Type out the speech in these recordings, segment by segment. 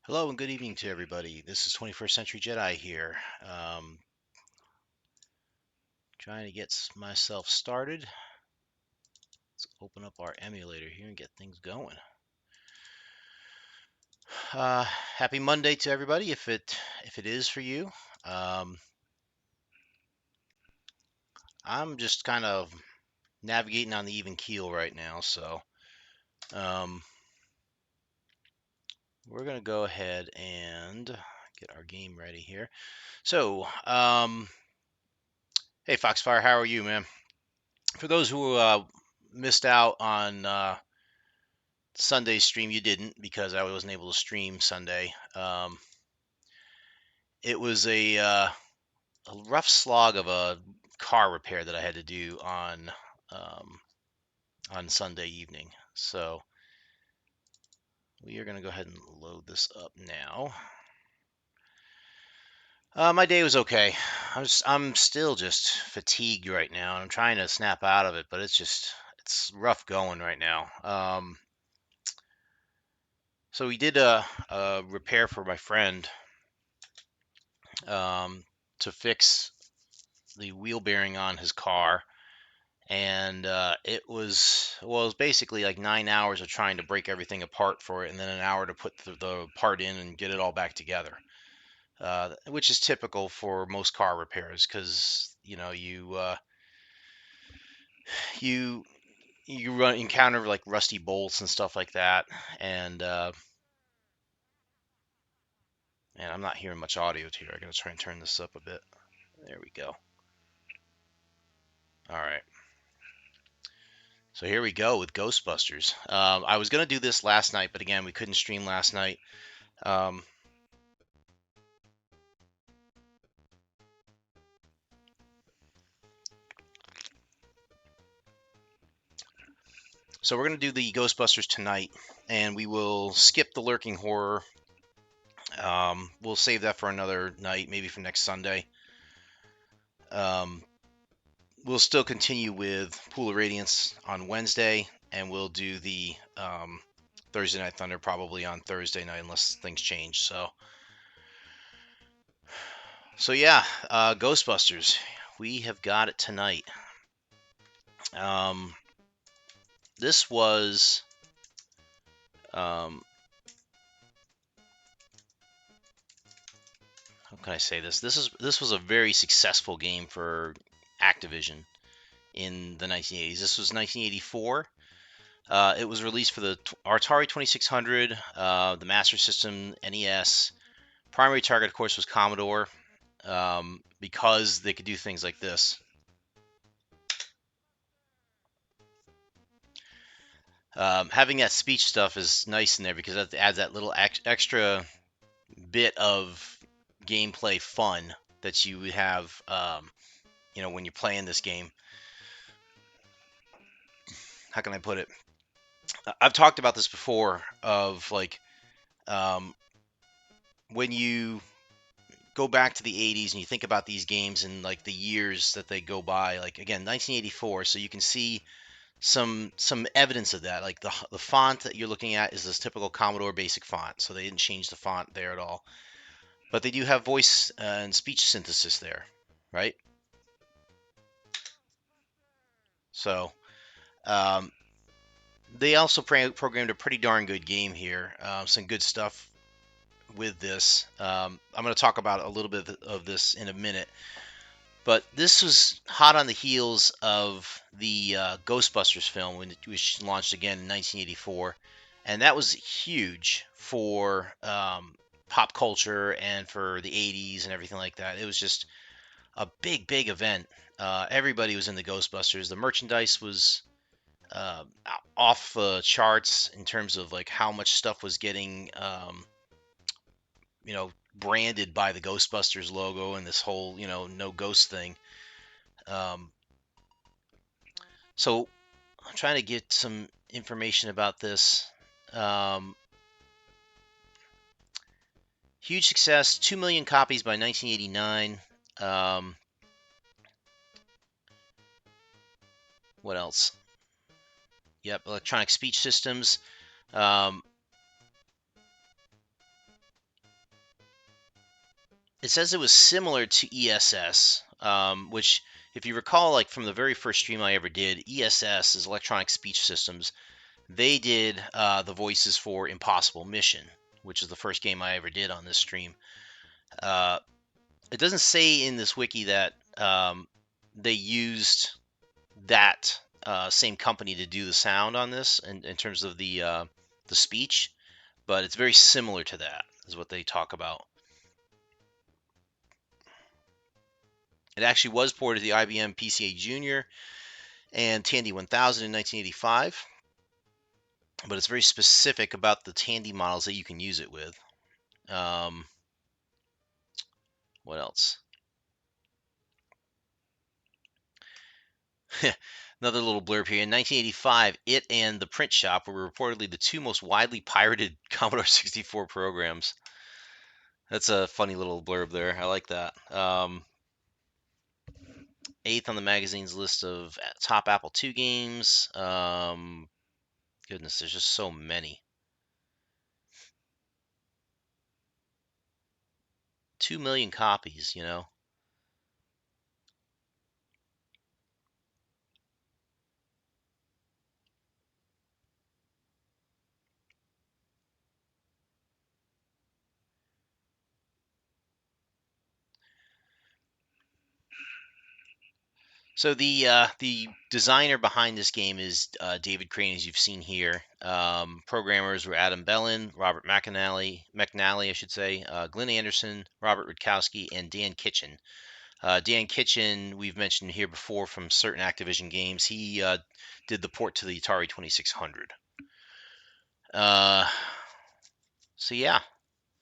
Hello and good evening to everybody. This is 21st Century Jedi here. Trying to get myself started. Let's open up our emulator here and get things going. Happy Monday to everybody, if it is for you. Um, I'm just kind of navigating on the even keel right now, so um, we're gonna go ahead and get our game ready here. So, hey Foxfire, how are you, man? For those who missed out on Sunday's stream, you didn't because I wasn't able to stream Sunday. It was a rough slog of a car repair that I had to do um, on Sunday evening. So we are going to go ahead and load this up now. My day was okay. I'm still just fatigued right now, and I'm trying to snap out of it, but it's rough going right now. So we did a repair for my friend um, to fix the wheel bearing on his car, and it was basically like 9 hours of trying to break everything apart for it, and then an hour to put the part in and get it all back together. Which is typical for most car repairs because you encounter like rusty bolts and stuff like that, and and I'm not hearing much audio here. I gotta try and turn this up a bit. There we go. All right. So here we go with Ghostbusters. I was gonna do this last night, but again, we couldn't stream last night. Um, so we're gonna do the Ghostbusters tonight, and we will skip the lurking horror. We'll save that for another night, maybe for next Sunday. Um, we'll still continue with Pool of Radiance on Wednesday, and we'll do the Thursday Night Thunder probably on Thursday night unless things change. So yeah, Ghostbusters. We have got it tonight. Um, this was how can I say this? This was a very successful game for Activision in the 1980s. This was 1984. It was released for the Atari 2600, the Master System, NES. Primary target, of course, was Commodore because they could do things like this. Having that speech stuff is nice in there because that adds that little extra bit of gameplay fun that you would have, when you're playing this game. How can I put it? I've talked about this before of like um, when you go back to the 80s and you think about these games and like the years that they go by, like again 1984, so you can see some evidence of that. Like the font that you're looking at is this typical Commodore Basic font, so they didn't change the font there at all, but they do have voice and speech synthesis there, right? So um, they also programmed a pretty darn good game here. Some good stuff with this. I'm going to talk about a little bit of this in a minute. But this was hot on the heels of the Ghostbusters film, which launched again in 1984. And that was huge for pop culture and for the 80s and everything like that. It was just a big, big event. Everybody was in the Ghostbusters. The merchandise was uh, off the charts in terms of like how much stuff was getting branded by the Ghostbusters logo and this whole, no ghost thing. Um, so I'm trying to get some information about this. Um, Huge success, 2 million copies by 1989. Um, what else? Yep, electronic speech systems. Um, It says it was similar to ESS, which, if you recall, like from the very first stream I ever did, ESS is Electronic Speech Systems. They did the voices for Impossible Mission, which is the first game I ever did on this stream. Uh, it doesn't say in this wiki that they used that same company to do the sound on this in terms of the speech, but it's very similar to that, is what they talk about. It actually was ported to the IBM PCA Junior and Tandy 1000 in 1985, but it's very specific about the Tandy models that you can use it with. Um, what else? Another little blurb here. In 1985, it and The Print Shop were reportedly the two most widely pirated Commodore 64 programs. That's a funny little blurb there. I like that. Eighth on the magazine's list of top Apple II games. Goodness, there's just so many. 2 million copies, you know. So the designer behind this game is David Crane, as you've seen here. Programmers were Adam Bellin, Robert McNally, I should say, Glenn Anderson, Robert Rutkowski, and Dan Kitchen. Dan Kitchen, we've mentioned here before from certain Activision games. He did the port to the Atari 2600. So yeah,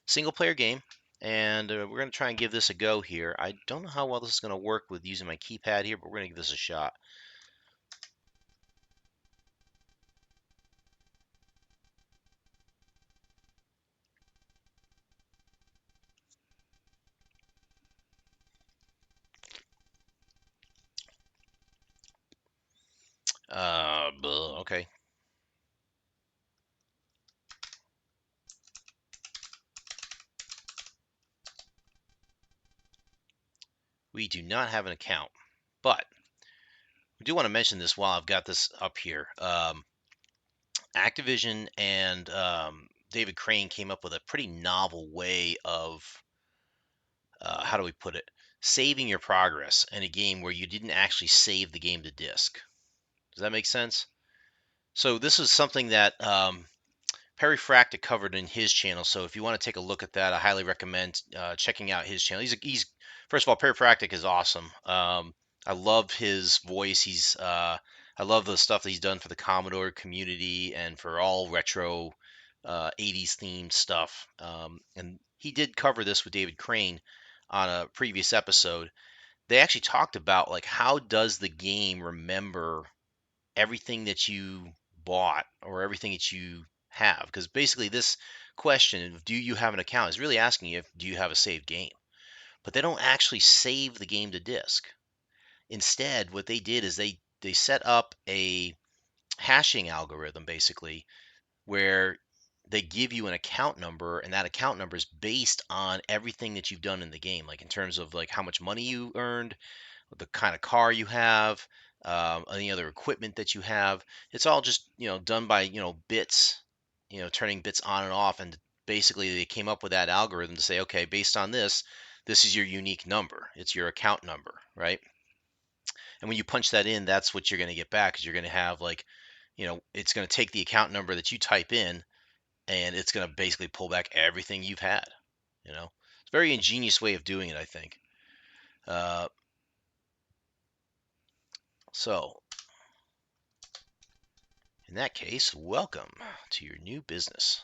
single player game, and we're going to try and give this a go here. I don't know how well this is going to work with using my keypad here, but we're going to give this a shot. Okay. We do not have an account, but we do want to mention this while I've got this up here. Activision and David Crane came up with a pretty novel way of, how do we put it, saving your progress in a game where you didn't actually save the game to disk. Does that make sense? So this is something that Perry Fracta covered in his channel. So if you want to take a look at that, I highly recommend checking out his channel. He's first of all, Perry Fracta is awesome. I love his voice. I love the stuff that he's done for the Commodore community and for all retro 80s themed stuff. And he did cover this with David Crane on a previous episode. They actually talked about like how does the game remember everything that you bought or everything that you have, because basically this question of do you have an account is really asking you if do you have a saved game, but they don't actually save the game to disk. Instead, what they did is they set up a hashing algorithm basically where they give you an account number, and that account number is based on everything that you've done in the game, like in terms of like how much money you earned, the kind of car you have, any other equipment that you have. It's all just done by bits, turning bits on and off, and basically they came up with that algorithm to say, okay, based on this, this is your unique number. It's your account number, right? And when you punch that in, that's what you're going to get back, because you're going to have like, it's going to take the account number that you type in, and it's going to basically pull back everything you've had. It's a very ingenious way of doing it, I think. Uh, so in that case, welcome to your new business.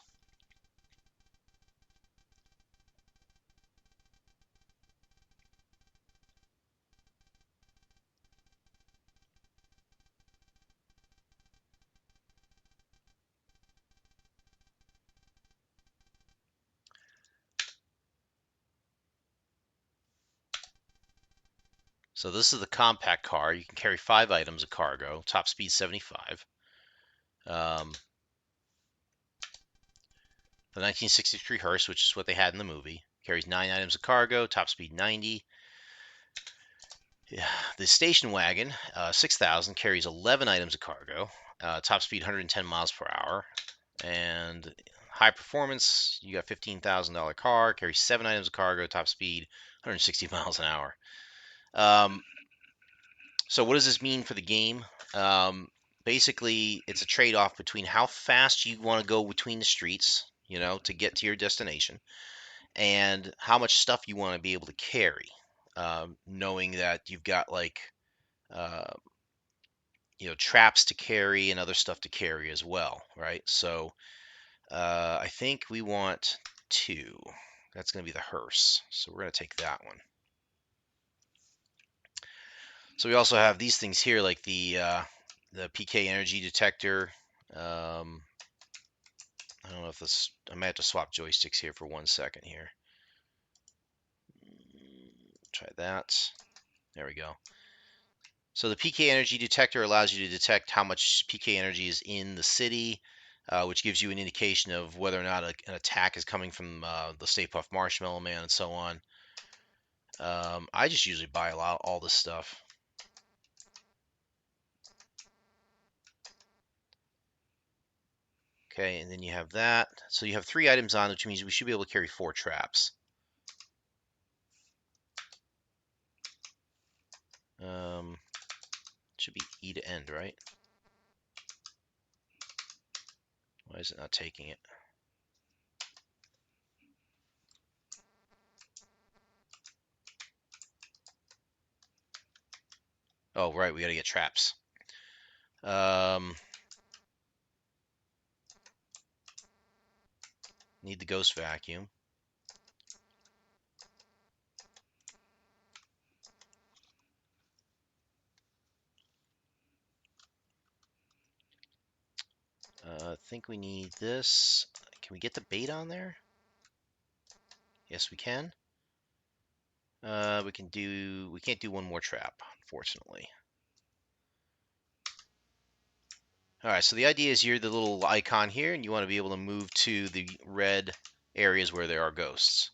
So this is the compact car. You can carry 5 items of cargo. Top speed 75. The 1963 hearse, which is what they had in the movie. carries 9 items of cargo, top speed 90. Yeah. The station wagon, 6,000, carries 11 items of cargo, top speed 110 miles per hour. And high performance, you got $15,000 car, carries 7 items of cargo, top speed 160 miles an hour. So what does this mean for the game? Basically, it's a trade-off between how fast you want to go between the streets, to get to your destination, and how much stuff you want to be able to carry, knowing that you've got like uh, traps to carry and other stuff to carry as well, right? So I think we want two. That's going to be the hearse, so we're going to take that one. So we also have these things here, like the PK energy detector. I don't know if this. I might have to swap joysticks here for 1 second here. Try that. There we go. So the PK energy detector allows you to detect how much PK energy is in the city, which gives you an indication of whether or not an attack is coming from the Stay Puft Marshmallow Man and so on. I just usually buy all this stuff. Okay, and then you have that. So you have 3 items on, which means we should be able to carry 4 traps. Should be E to end, right? Why is it not taking it? Oh, right, we got to get traps. Need the ghost vacuum. I think we need this. Can we get the bait on there? Yes, we can. We can't do one more trap, unfortunately. All right, so the idea is you're the little icon here, and you want to be able to move to the red areas where there are ghosts.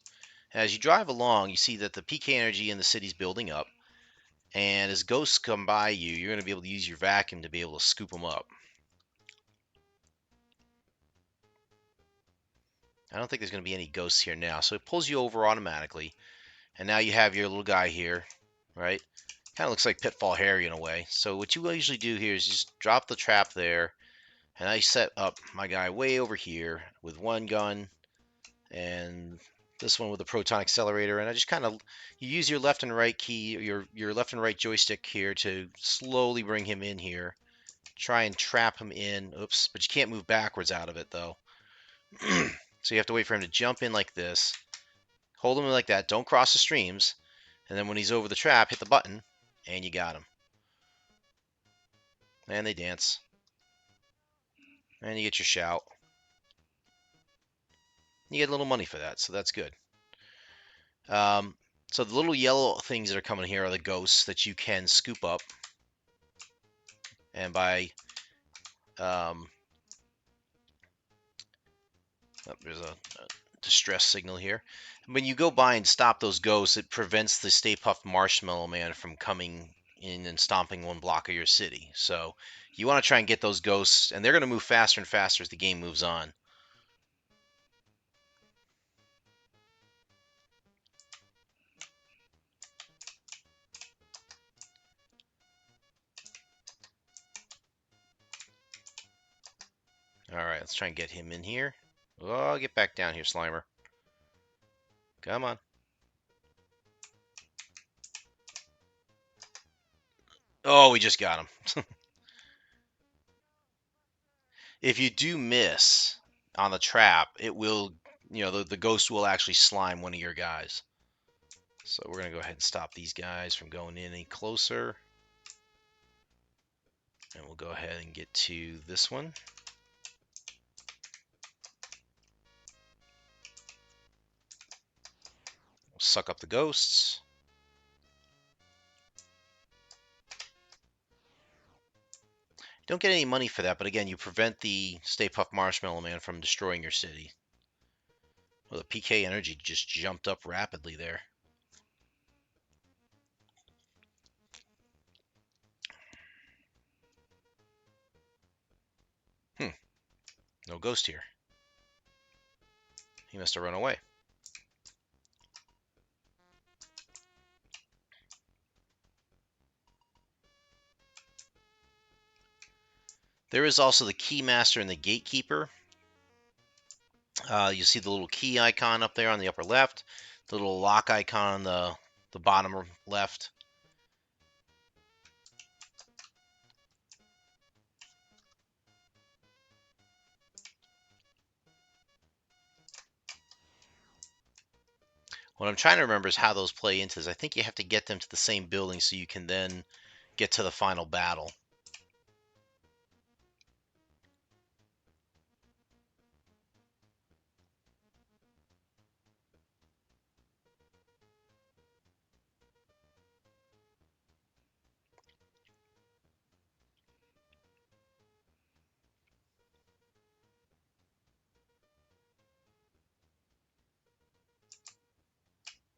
As you drive along, you see that the PK energy in the city's building up, and as ghosts come by you, you're going to be able to use your vacuum to be able to scoop them up. I don't think there's going to be any ghosts here now, so it pulls you over automatically, and now you have your little guy here, right? Kind of looks like Pitfall Harry in a way. So what you usually do here is just drop the trap there, and I set up my guy way over here with one gun, and this one with a proton accelerator, and I just kind of you use your left and right key, your left and right joystick here to slowly bring him in here. Try and trap him in. Oops, but you can't move backwards out of it though. So you have to wait for him to jump in like this. Hold him like that. Don't cross the streams. And then when he's over the trap, hit the button, and you got him. And they dance. And you get your shout. You get a little money for that, so that's good. So the little yellow things that are coming here are the ghosts that you can scoop up. And by there's a distress signal here. When you go by and stop those ghosts, it prevents the Stay Puft Marshmallow Man from coming in and stomping one block of your city. So you want to try and get those ghosts, and they're going to move faster and faster as the game moves on. All right, let's try and get him in here. Oh, get back down here, Slimer. Come on. Oh, we just got him. If you do miss on the trap, it will, the ghost will actually slime one of your guys. So we're going to go ahead and stop these guys from going in any closer. And we'll go ahead and get to this one. We'll suck up the ghosts. Don't get any money for that, but again, you prevent the Stay Puft Marshmallow Man from destroying your city. Well, the PK energy just jumped up rapidly there. Hmm. No ghost here. He must have run away. There is also the Keymaster and the Gatekeeper. You see the little key icon up there on the upper left, the little lock icon on the bottom left. What I'm trying to remember is how those play into this. I think you have to get them to the same building so you can then get to the final battle.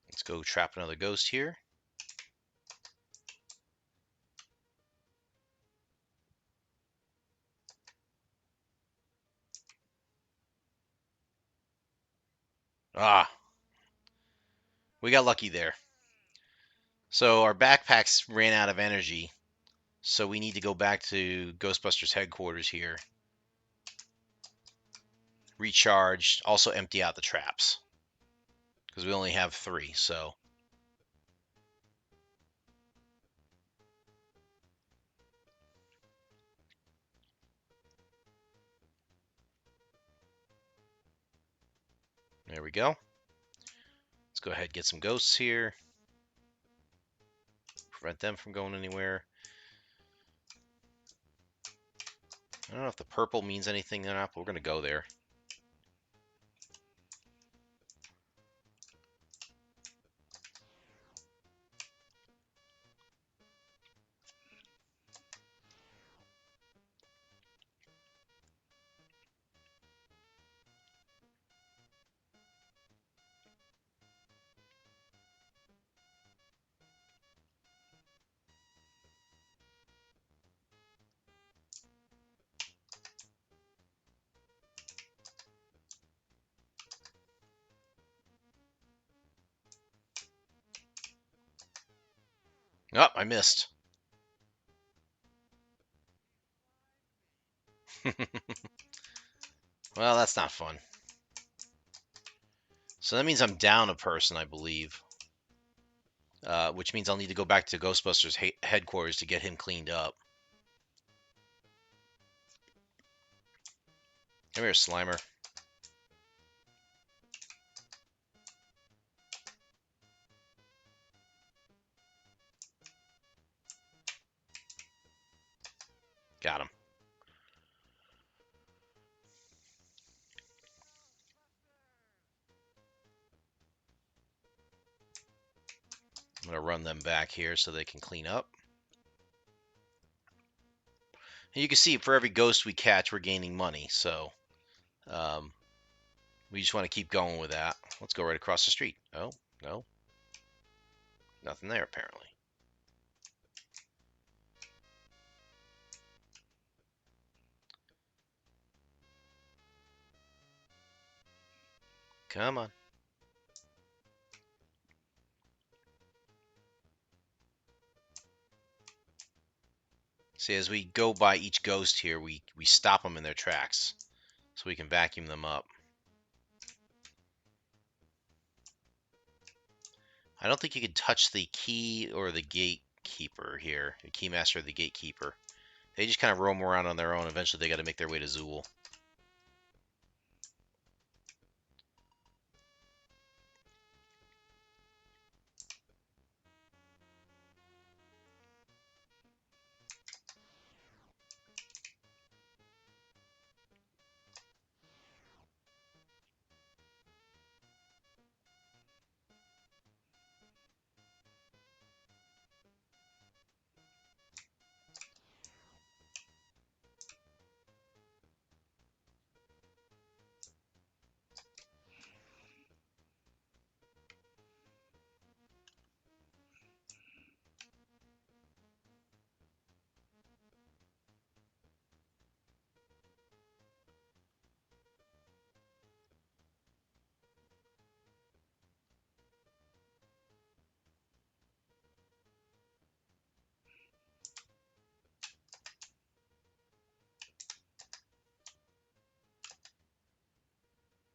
Let's go trap another ghost here. Ah, we got lucky there. So our backpacks ran out of energy, so we need to go back to Ghostbusters headquarters here. Recharge, also empty out the traps. Because we only have 3, so. There we go. Let's go ahead and get some ghosts here. Prevent them from going anywhere. I don't know if the purple means anything or not, but we're going to go there. Oh, I missed. Well, that's not fun. So that means I'm down a person, I believe. Which means I'll need to go back to Ghostbusters headquarters to get him cleaned up. Come here, Slimer. Got him. I'm going to run them back here so they can clean up. And you can see for every ghost we catch, we're gaining money. So um, we just want to keep going with that. Let's go right across the street. Oh, no. Nothing there, apparently. Come on. See, as we go by each ghost here, we stop them in their tracks so we can vacuum them up. I don't think you can touch the key or the gatekeeper here, the keymaster or the gatekeeper. They just kind of roam around on their own. Eventually, they got to make their way to Zool.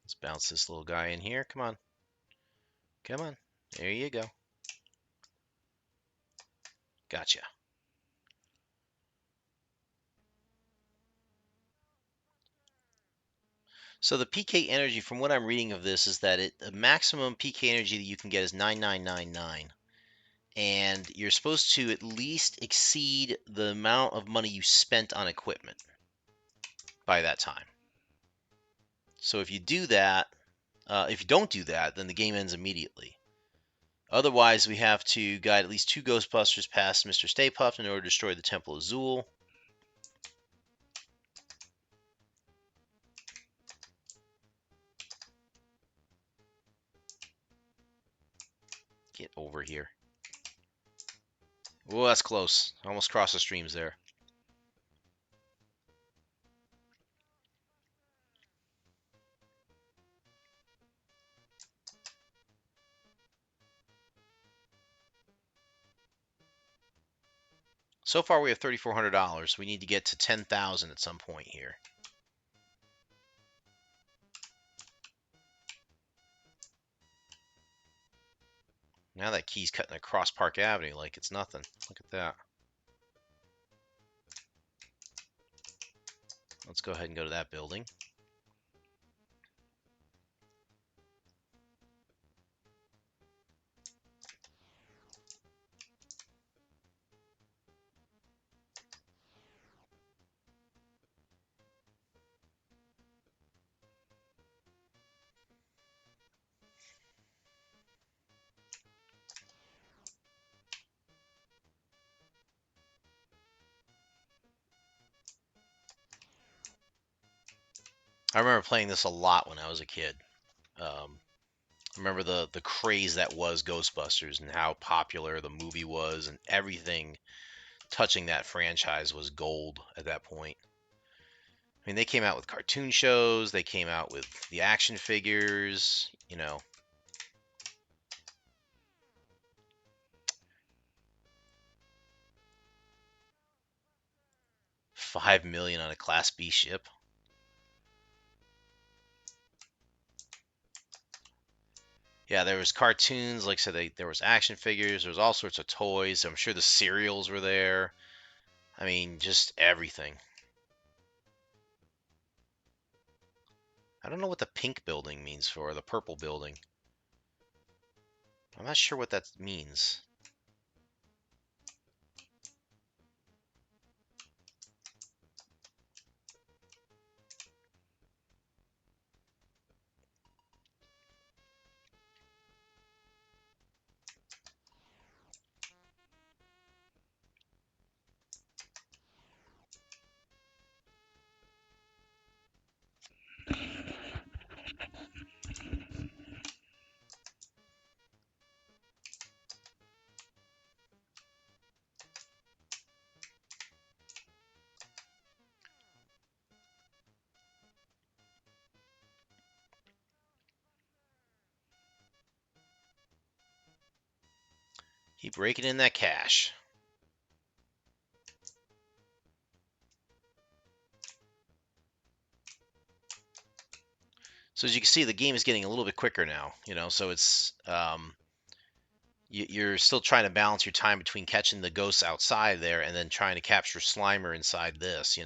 Let's bounce this little guy in here. Come on. Come on. There you go. Gotcha. So the PK energy, from what I'm reading of this, is that the maximum PK energy that you can get is 9999, and you're supposed to at least exceed the amount of money you spent on equipment by that time. So if you do that, if you don't do that, then the game ends immediately. Otherwise, we have to guide at least 2 Ghostbusters past Mr. Stay Puft in order to destroy the Temple of Zool. Get over here. Oh, that's close. Almost crossed the streams there. So far, we have $3,400. We need to get to 10,000 at some point here. Now that key's cutting across Park Avenue like it's nothing. Look at that. Let's go ahead and go to that building. I remember playing this a lot when I was a kid. I remember the craze that was Ghostbusters and how popular the movie was, and everything touching that franchise was gold at that point. I mean, they came out with cartoon shows, they came out with the action figures, 5 million on a Class B ship. Yeah, there was cartoons, like I said, there was action figures, there was all sorts of toys. I'm sure the cereals were there. I mean, just everything. I don't know what the pink building means for, the purple building. I'm not sure what that means. Keep raking in that cash. So as you can see, the game is getting a little bit quicker now, so it's you're still trying to balance your time between catching the ghosts outside there and then trying to capture Slimer inside this.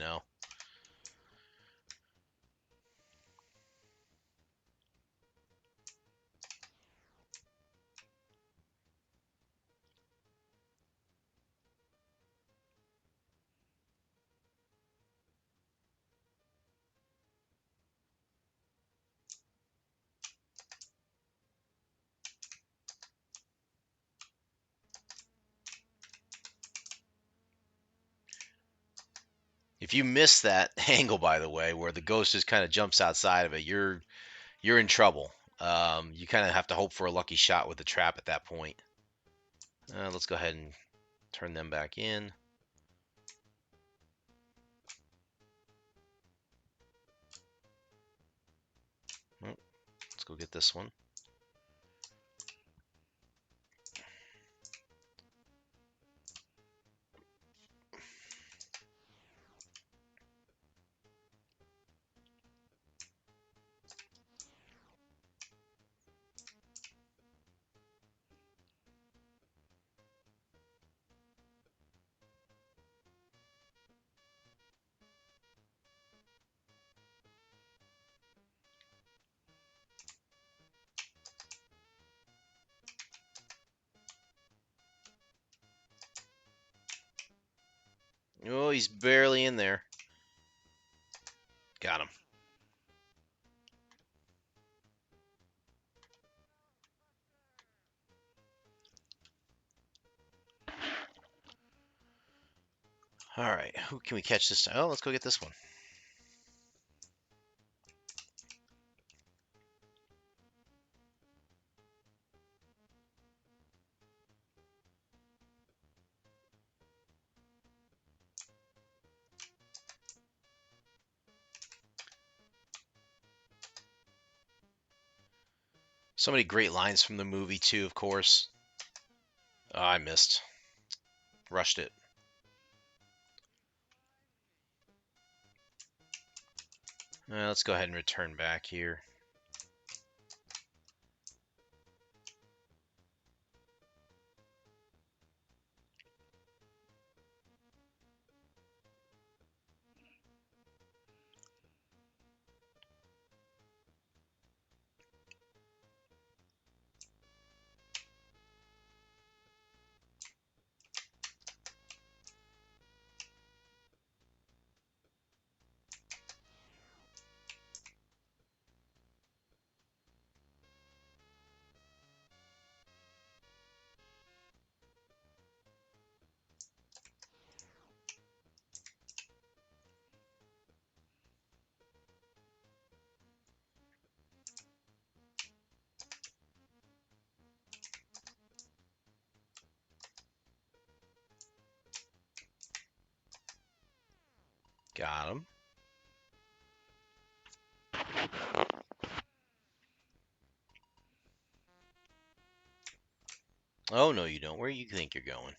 If you miss that angle, by the way, where the ghost just kind of jumps outside of it, you're in trouble. You kind of have to hope for a lucky shot with the trap at that point. Let's go ahead and turn them back in. Oh, let's go get this one. he's barely in there. Got him. All right, who can we catch this time? Oh, let's go get this one. So many great lines from the movie too, of course. Oh, I missed. Rushed it. Let's go ahead and return back here. Got him. Oh, no, you don't. Where do you think you're going?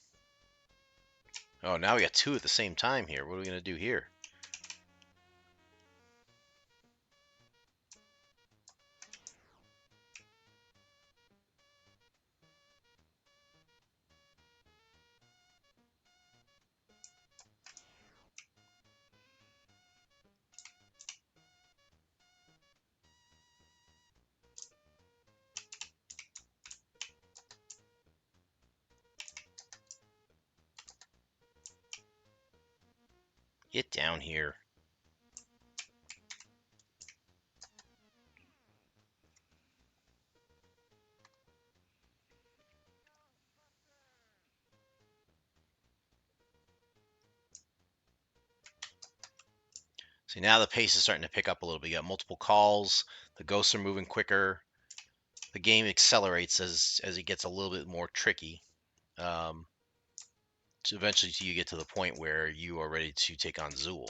Oh, now we got two at the same time here. What are we going to do here? Get down here. See, now the pace is starting to pick up a little bit. You got multiple calls. The ghosts are moving quicker. The game accelerates as it gets a little bit more tricky. So eventually you get to the point where you are ready to take on Zool.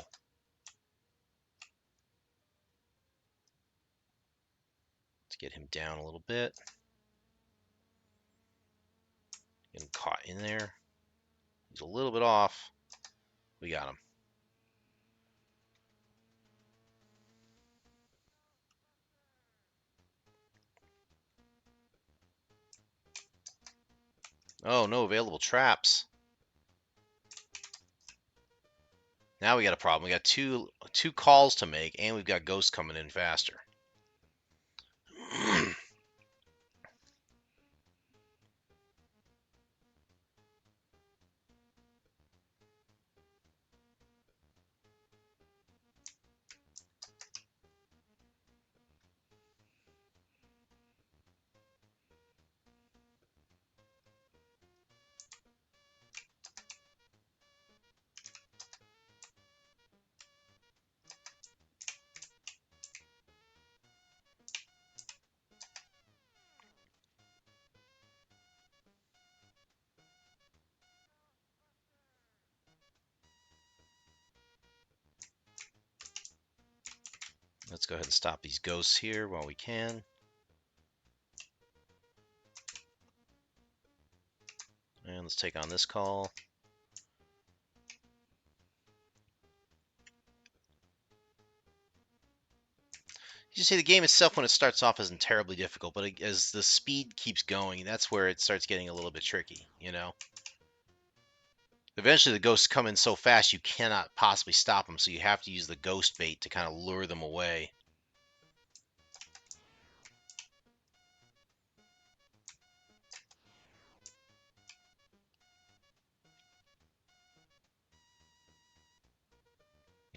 Let's get him down a little bit. Get him caught in there. He's a little bit off. We got him. Oh, no available traps. Now we got a problem. We got two calls to make, and we've got ghosts coming in faster. Let's go ahead and stop these ghosts here while we can. And let's take on this call. You see, the game itself, when it starts off, isn't terribly difficult, but as the speed keeps going, that's where it starts getting a little bit tricky, you know? Eventually, the ghosts come in so fast you cannot possibly stop them, so you have to use the ghost bait to kind of lure them away.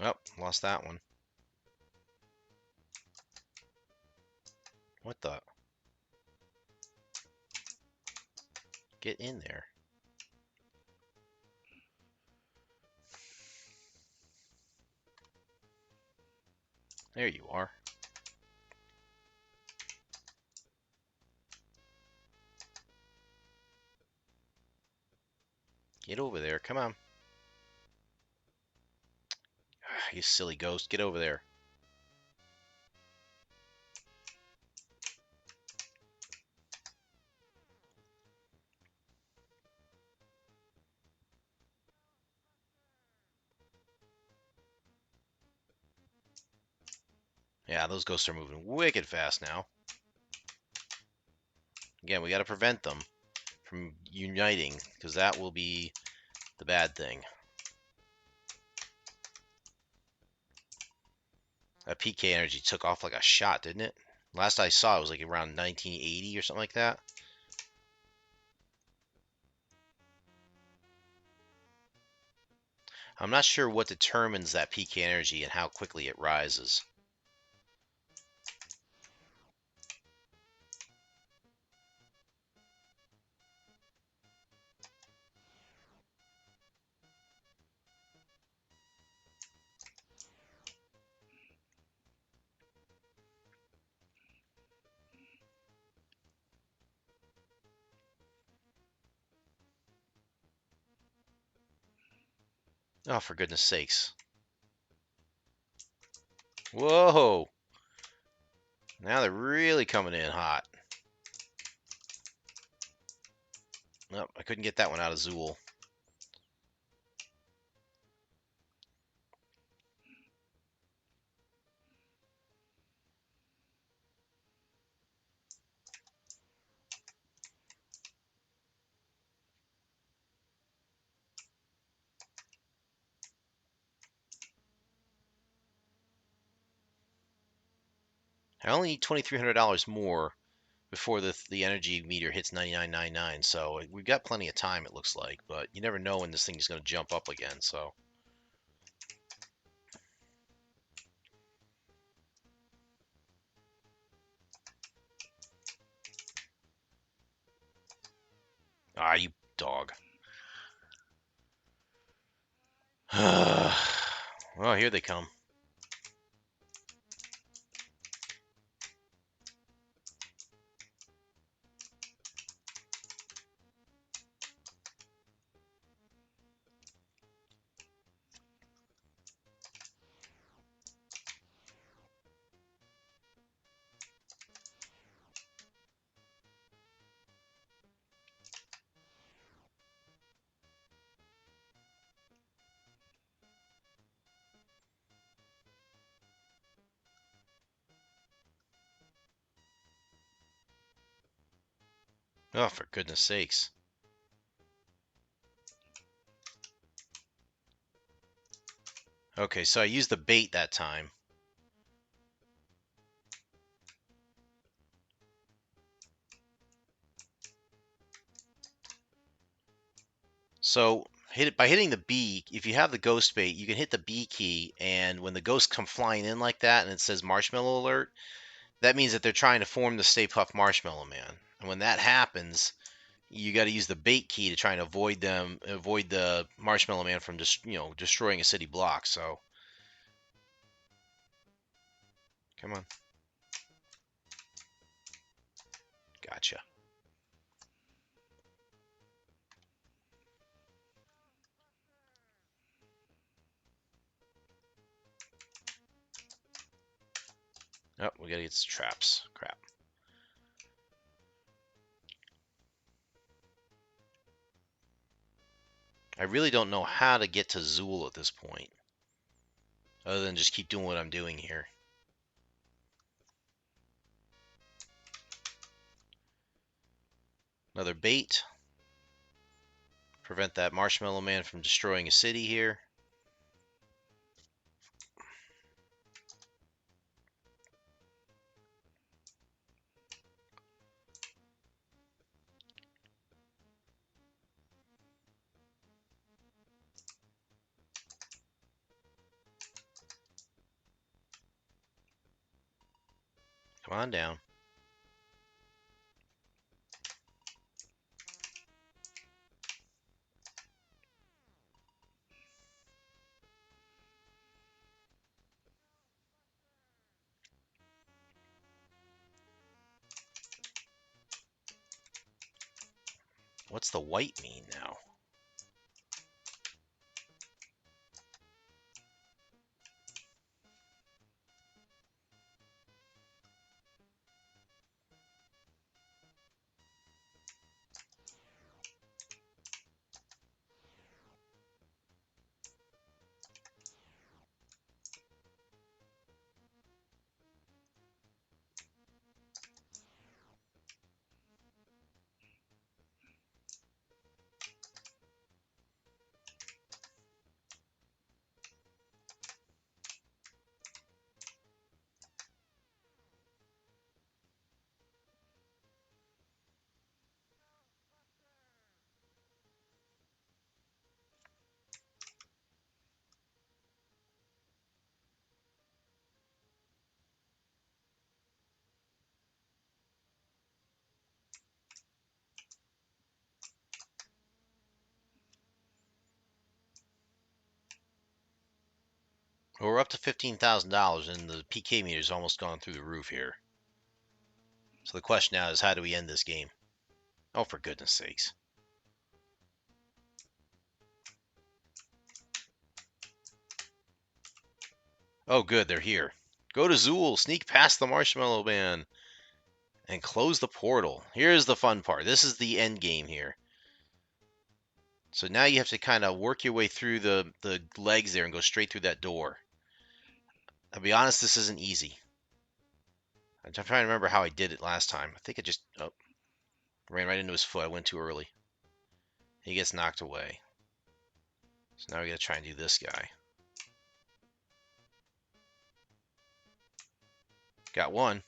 Oh, lost that one. What the? Get in there. There you are. Get over there. Come on. You silly ghost. Get over there. Yeah, those ghosts are moving wicked fast now. Again, we got to prevent them from uniting, because that will be the bad thing. That PK energy took off like a shot, didn't it? Last I saw, it was like around 1980 or something like that. I'm not sure what determines that PK energy and how quickly it rises. Oh, for goodness sakes. Whoa! Now they're really coming in hot. Nope, I couldn't get that one out of Zool. I only need $2,300 more before the energy meter hits 99.99, so we've got plenty of time, it looks like, but you never know when this thing is going to jump up again, so. Ah, you dog. Well, here they come. Oh, for goodness sakes. Okay, so I used the bait that time. So by hitting the B, if you have the ghost bait, you can hit the B key, and when the ghosts come flying in like that and it says marshmallow alert, that means that they're trying to form the Stay Puft Marshmallow Man. And when that happens, you got to use the bait key to try and avoid the Marshmallow Man from just destroying a city block. So come on, gotcha. Oh, we got to get some traps. Crap. I really don't know how to get to Zool at this point, other than just keep doing what I'm doing here. Another bait. Prevent that Marshmallow Man from destroying a city here. Come on down. What's the white mean now? Well, we're up to $15,000 and the PK meter's almost gone through the roof here. So the question now is, how do we end this game? Oh, for goodness sakes. Oh, good, they're here. Go to Zool, sneak past the Marshmallow Man, and close the portal. Here's the fun part. This is the end game here. So now you have to kind of work your way through the legs there and go straight through that door. I'll be honest, this isn't easy. I'm trying to remember how I did it last time. I think I just ran right into his foot. I went too early. He gets knocked away. So now we got to try and do this guy. Got one.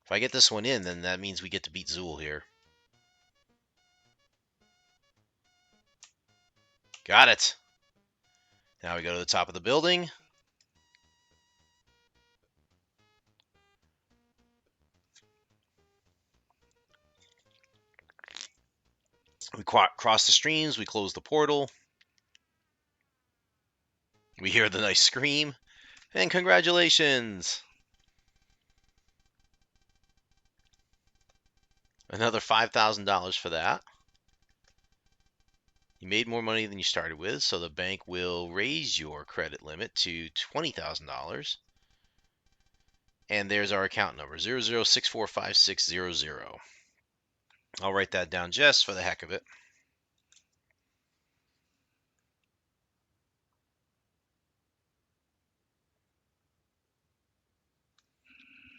If I get this one in, then that means we get to beat Zool here. Got it. Now we go to the top of the building. We cross the streams. We close the portal. We hear the nice scream. And congratulations! Another $5,000 for that. You made more money than you started with, so the bank will raise your credit limit to $20,000. And there's our account number, 00645600. I'll write that down just for the heck of it.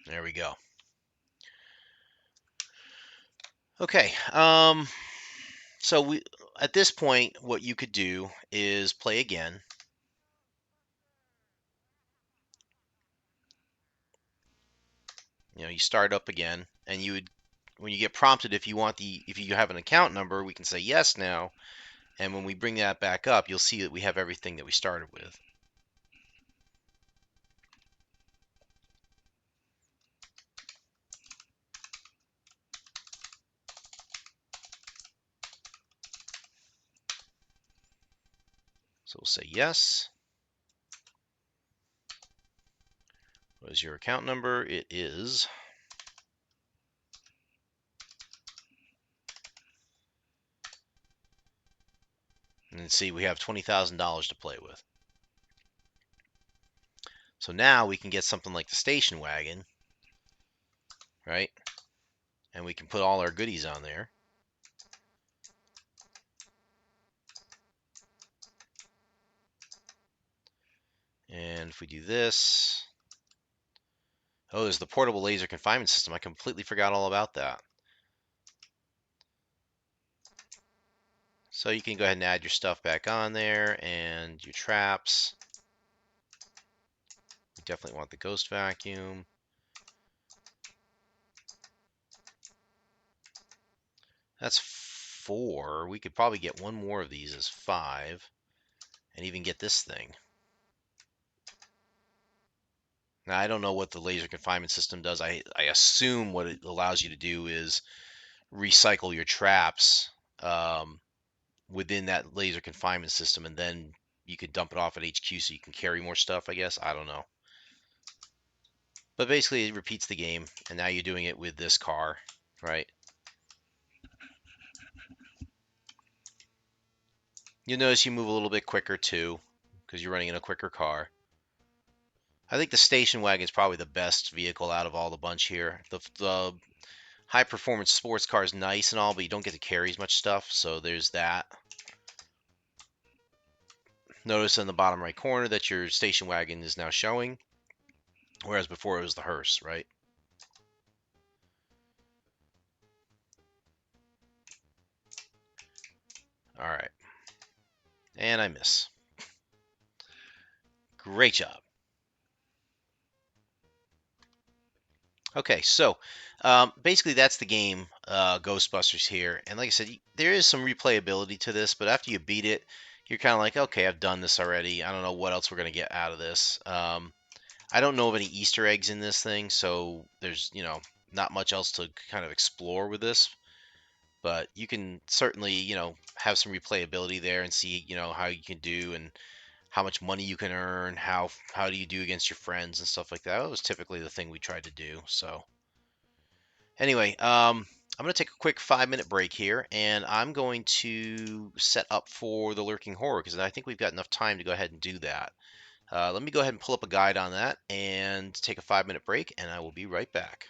There we go. Okay. So at this point, what you could do is play again. You start up again, and when you get prompted, if you have an account number, we can say yes now. And when we bring that back up, you'll see that we have everything that we started with. So we'll say yes. What is your account number? It is. And see, we have $20,000 to play with. So now we can get something like the station wagon, right? And we can put all our goodies on there. And if we do this, oh, there's the portable laser confinement system. I completely forgot all about that. So you can go ahead and add your stuff back on there and your traps. We definitely want the ghost vacuum. That's 4. We could probably get one more of these as 5 and even get this thing. Now, I don't know what the laser confinement system does. I assume what it allows you to do is recycle your traps um, within that laser confinement system, and then you could dump it off at HQ so you can carry more stuff, I guess. I don't know. But basically, it repeats the game, and now you're doing it with this car, right? You'll notice you move a little bit quicker too, because you're running in a quicker car. I think the station wagon is probably the best vehicle out of all the bunch here. The high performance sports car is nice and all, but you don't get to carry as much stuff, so there's that. Notice in the bottom right corner that your station wagon is now showing, whereas before it was the hearse, right? All right, and I miss. Great job. Okay, so basically that's the game, Ghostbusters here. And like I said, there is some replayability to this, but after you beat it, you're kind of like, okay, I've done this already. I don't know what else we're gonna get out of this. I don't know of any Easter eggs in this thing, so there's not much else to kind of explore with this. But you can certainly have some replayability there and see how you can do and how much money you can earn, how do you do against your friends and stuff like that. That was typically the thing we tried to do. So. Anyway, I'm going to take a quick 5-minute break here, and I'm going to set up for the lurking horror because I think we've got enough time to go ahead and do that. Let me go ahead and pull up a guide on that and take a 5-minute break, and I will be right back.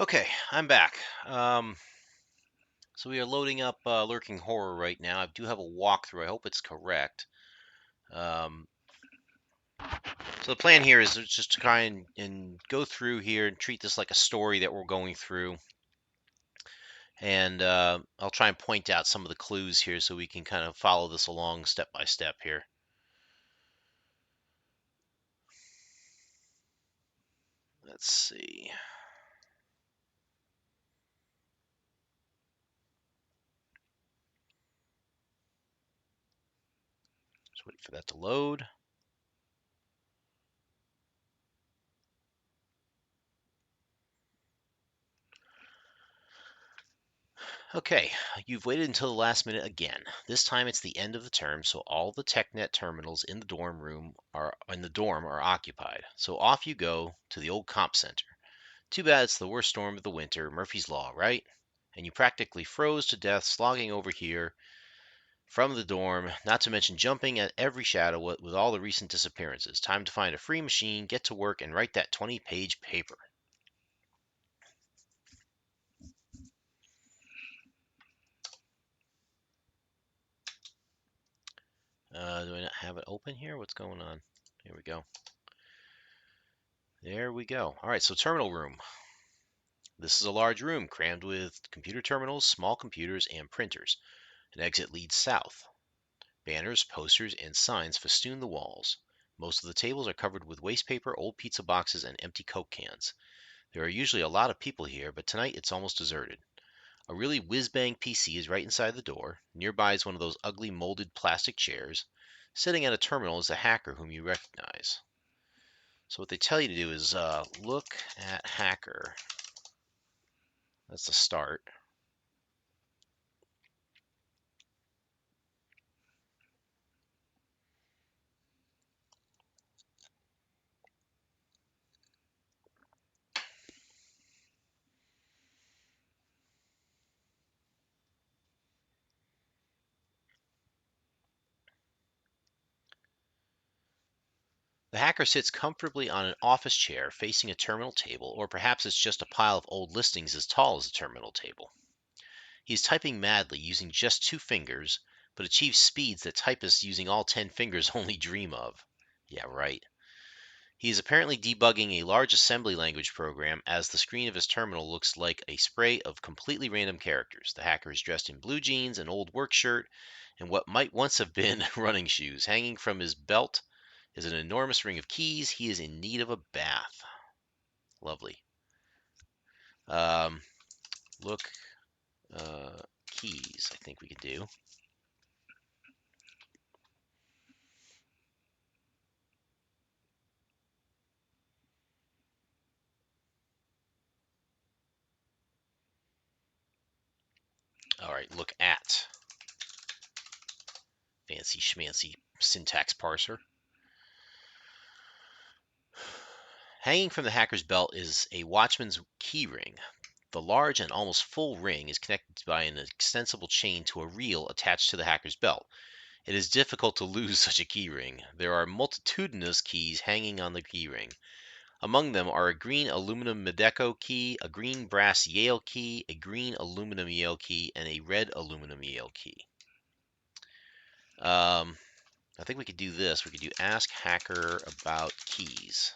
Okay, I'm back. So we are loading up Lurking Horror right now. I do have a walkthrough. I hope it's correct. Um, so the plan here is just to try and go through here and treat this like a story that we're going through. And I'll try and point out some of the clues here so we can kind of follow this along step by step here. Let's see. Just wait for that to load. Okay, you've waited until the last minute again. This time it's the end of the term, so all the TechNet terminals in the dorm are occupied. So off you go to the old comp center. Too bad it's the worst storm of the winter, Murphy's Law, right? And you practically froze to death slogging over here from the dorm, not to mention jumping at every shadow with all the recent disappearances. Time to find a free machine, get to work, and write that 20-page paper. Do I not have it open here? What's going on? Here we go. There we go. All right, so terminal room. This is a large room crammed with computer terminals, small computers, and printers. An exit leads south. Banners, posters, and signs festoon the walls. Most of the tables are covered with waste paper, old pizza boxes, and empty Coke cans. There are usually a lot of people here, but tonight it's almost deserted. A really whiz-bang PC is right inside the door. Nearby is one of those ugly molded plastic chairs. Sitting at a terminal is a hacker whom you recognize. So what they tell you to do is look at hacker. That's the start. The hacker sits comfortably on an office chair facing a terminal table, or perhaps it's just a pile of old listings as tall as a terminal table. He is typing madly using just 2 fingers, but achieves speeds that typists using all 10 fingers only dream of. Yeah, right. He is apparently debugging a large assembly language program as the screen of his terminal looks like a spray of completely random characters. The hacker is dressed in blue jeans, an old work shirt, and what might once have been running shoes. Hanging from his belt is an enormous ring of keys. He is in need of a bath. Lovely. Um, look, keys, I think we could do. All right, look at. Fancy schmancy syntax parser. Hanging from the hacker's belt is a watchman's key ring. The large and almost full ring is connected by an extensible chain to a reel attached to the hacker's belt. It is difficult to lose such a key ring. There are multitudinous keys hanging on the key ring. Among them are a green aluminum Medeco key, a green brass Yale key, a green aluminum Yale key, and a red aluminum Yale key. I think we could do this. We could do ask hacker about keys.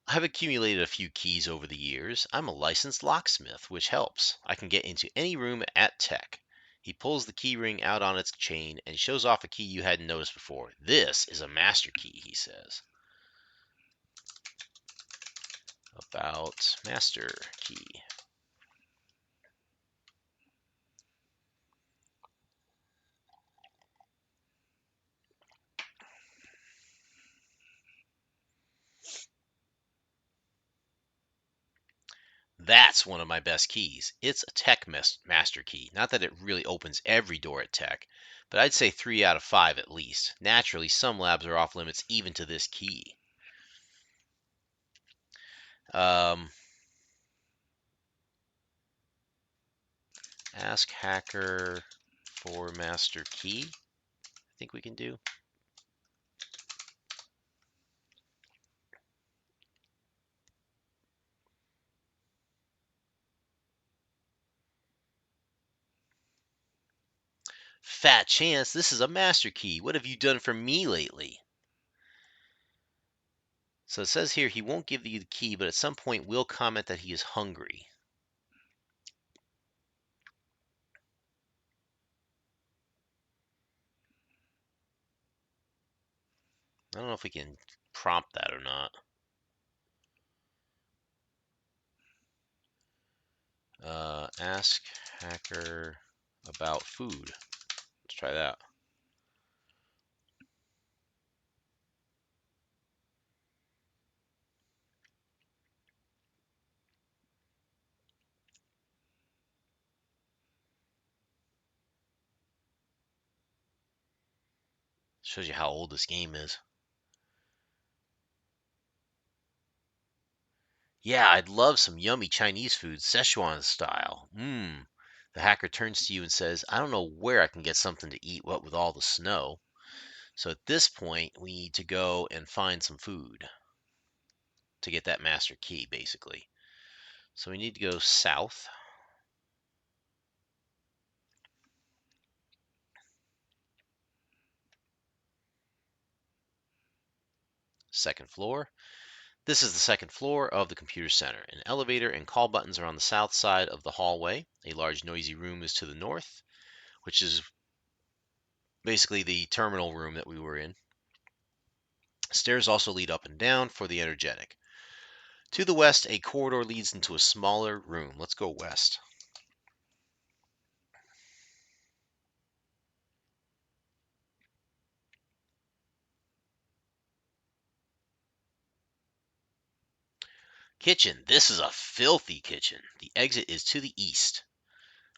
I've accumulated a few keys over the years. I'm a licensed locksmith, which helps. I can get into any room at Tech. He pulls the key ring out on its chain and shows off a key you hadn't noticed before. This is a master key, he says. About master key. That's one of my best keys. It's a Tech master key. Not that it really opens every door at Tech, but I'd say 3 out of 5 at least. Naturally, some labs are off limits even to this key. Um, Ask hacker for master key. I think we can do. Fat chance, this is a master key. What have you done for me lately? So it says here he won't give you the key, but at some point will comment that he is hungry. I don't know if we can prompt that or not. Ask hacker about food. Let's try that. Shows you how old this game is. Yeah, I'd love some yummy Chinese food, Szechuan style. Mmm. The hacker turns to you and says, I don't know where I can get something to eat, what with all the snow. So at this point, we need to go and find some food to get that master key, basically. So we need to go south. Second floor. This is the second floor of the computer center. An elevator and call buttons are on the south side of the hallway. A large noisy room is to the north, which is basically the terminal room that we were in. Stairs also lead up and down for the energetic. To the west, a corridor leads into a smaller room. Let's go west. Kitchen. This is a filthy kitchen. The exit is to the east.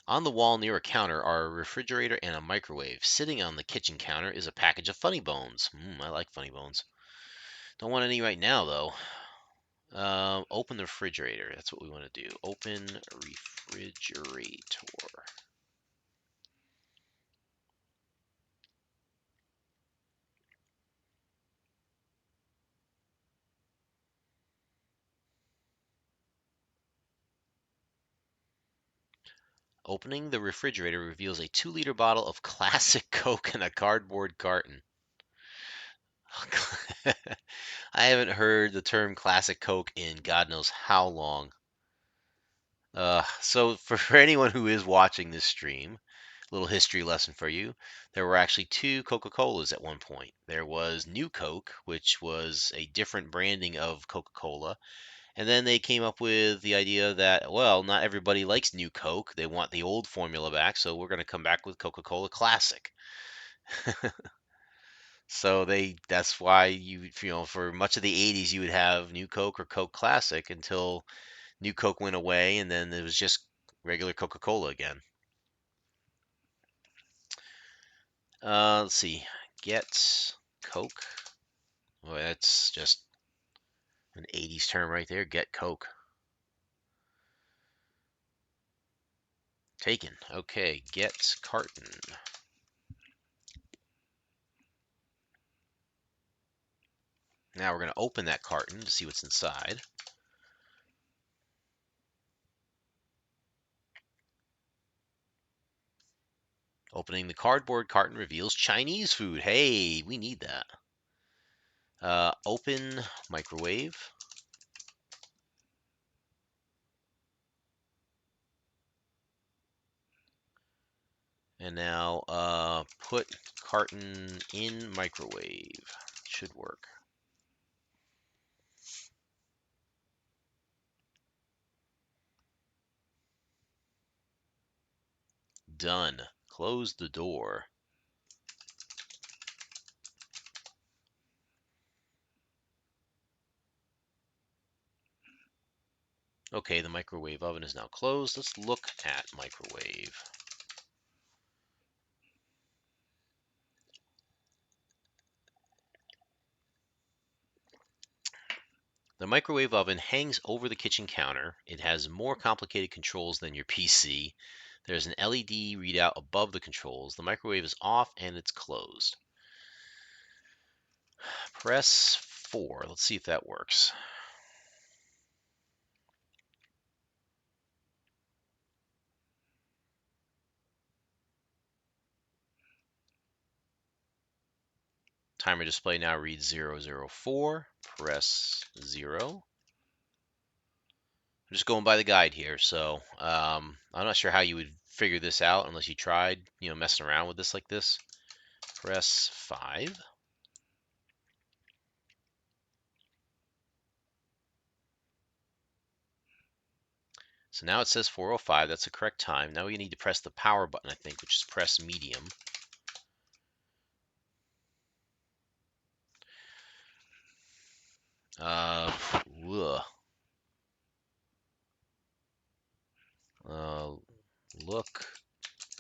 On the wall near a counter are a refrigerator and a microwave. Sitting on the kitchen counter is a package of funny bones. I like funny bones. Don't want any right now, though. Open the refrigerator. That's what we want to do. Open refrigerator. Opening the refrigerator reveals a 2-liter bottle of classic Coke in a cardboard carton. I haven't heard the term classic Coke in God knows how long. So for anyone who is watching this stream, a little history lesson for you. There were actually two Coca-Colas at one point. There was New Coke, which was a different branding of Coca-Cola. And then they came up with the idea that, well, not everybody likes New Coke. They want the old formula back, so we're going to come back with Coca-Cola Classic. So that's why for much of the 80s you would have New Coke or Coke Classic until New Coke went away and then it was just regular Coca-Cola again. Let's see. Get Coke. Well, that's just an 80s term right there. Get Coke. Taken. Okay, get carton. Now we're going to open that carton to see what's inside. Opening the cardboard carton reveals Chinese food. Hey, we need that. Open microwave. And now put carton in microwave. Should work. Done. Close the door. Okay, the microwave oven is now closed. Let's look at microwave. The microwave oven hangs over the kitchen counter. It has more complicated controls than your PC. There's an LED readout above the controls. The microwave is off and it's closed. Press 4. Let's see if that works. Timer display now reads 004. Press 0. I'm just going by the guide here, so I'm not sure how you would figure this out unless you tried, messing around with this like this. Press 5. So now it says 4:05. That's the correct time. Now we need to press the power button, I think, which is press medium. Uh, Look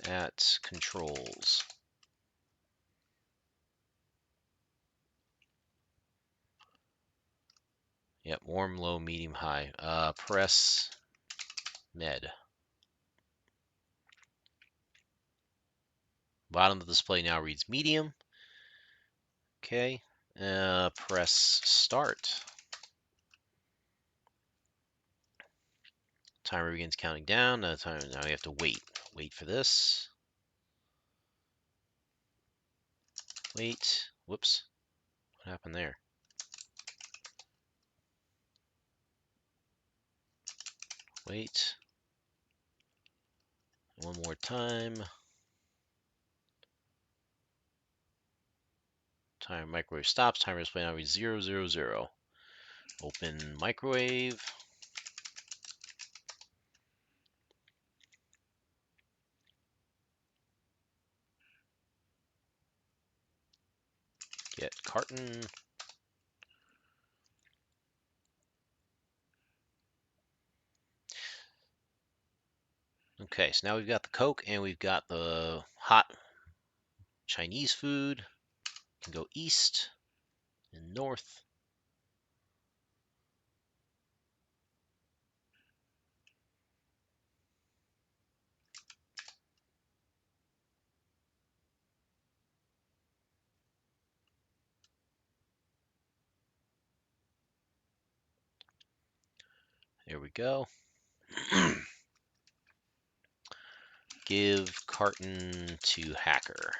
at controls. Yep, warm, low, medium, high. Press med. Bottom of the display now reads medium. Okay. Press start. Timer begins counting down. Now we have to wait. Wait for this. Wait. Whoops. What happened there? Wait. One more time. Timer microwave stops. Timer display now reads 000. Open microwave. Get carton. Okay, so now we've got the Coke and we've got the hot Chinese food. Can go east and north. There we go. Give carton to hacker.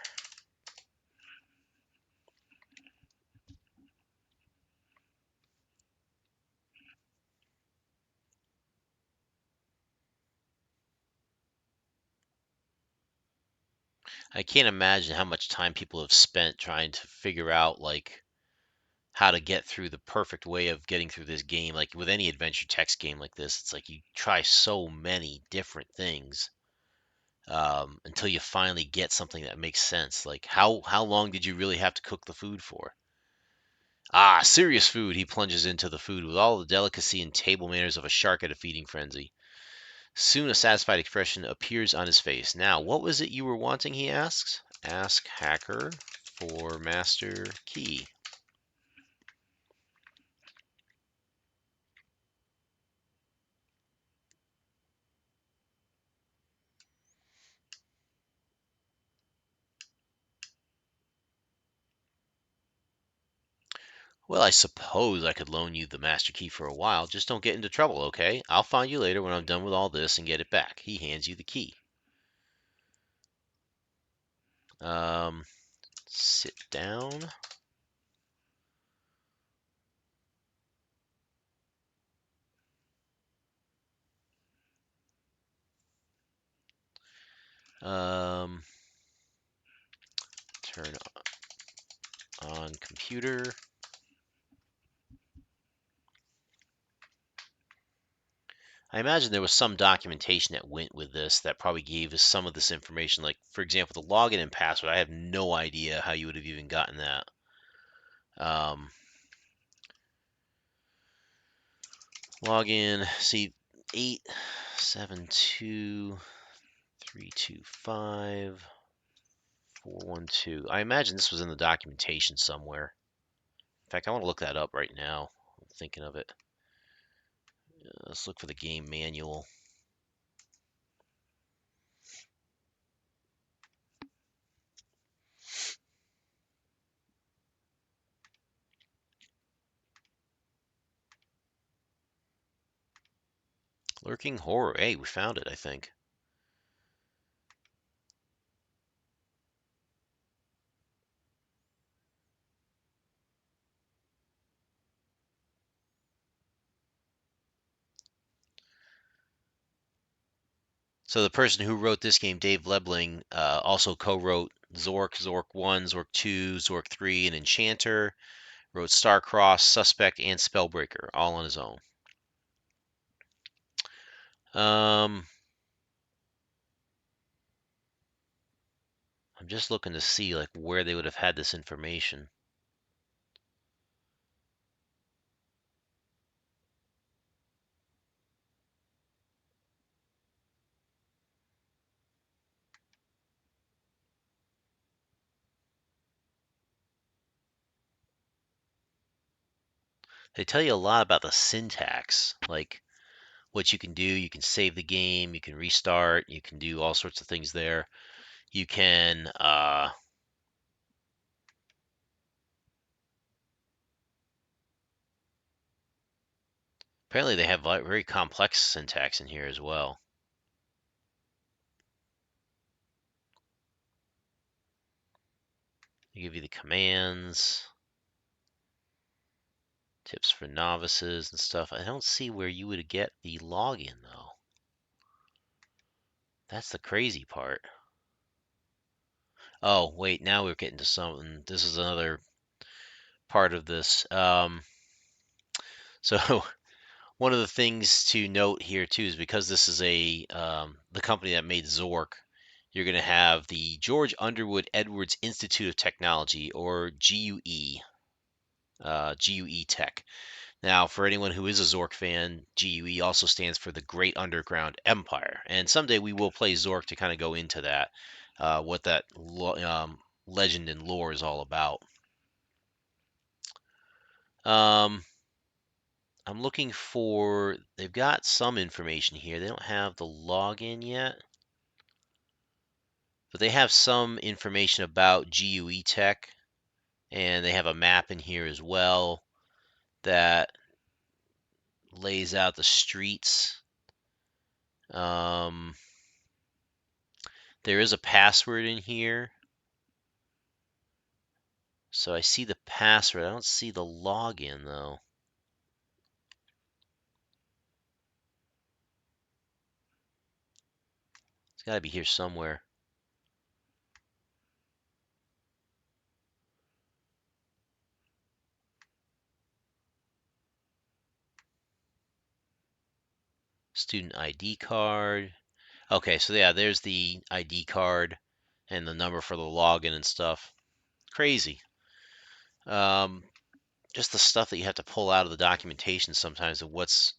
I can't imagine how much time people have spent trying to figure out like how to get through the perfect way of getting through this game. Like with any adventure text game like this, it's like you try so many different things until you finally get something that makes sense. Like how long did you really have to cook the food for? Ah, serious food. He plunges into the food with all the delicacy and table manners of a shark at a feeding frenzy. Soon a satisfied expression appears on his face. Now, what was it you were wanting? He asks. Ask hacker for master key. Well, I suppose I could loan you the master key for a while. Just don't get into trouble, okay? I'll find you later when I'm done with all this and get it back. He hands you the key. Sit down. Turn on computer. I imagine there was some documentation that went with this that probably gave us some of this information. Like, for example, the login and password. I have no idea how you would have even gotten that. Login. See, 872-325-412. I imagine this was in the documentation somewhere. In fact, I want to look that up right now. I'm thinking of it. Let's look for the game manual. Lurking Horror. Hey, we found it, I think. So the person who wrote this game, Dave Lebling, also co-wrote Zork, Zork 1, Zork 2, Zork 3, and Enchanter. Wrote Starcross, Suspect, and Spellbreaker, all on his own. I'm just looking to see like where they would have had this information. They tell you a lot about the syntax, like what you can do. You can save the game, you can restart, you can do all sorts of things there. You can apparently they have very complex syntax in here as well. They give you the commands, tips for novices and stuff. I don't see where you would get the login though. That's the crazy part. Oh, wait, now we're getting to something. This is another part of this. So one of the things to note here too is because this is the company that made Zork, you're going to have the George Underwood Edwards Institute of Technology, or GUE, GUE Tech. Now, for anyone who is a Zork fan, GUE also stands for the Great Underground Empire, and someday we will play Zork to kind of go into that, what that legend and lore is all about. Um, I'm looking for, they've got some information here. They don't have the login yet, but they have some information about GUE Tech, and they have a map in here as well that lays out the streets. Um, there is a password in here. So I see the password. I don't see the login though. It's got to be here somewhere. Student ID card. Okay, so yeah, there's the ID card and the number for the login and stuff. Crazy. Um, just the stuff that you have to pull out of the documentation sometimes of what's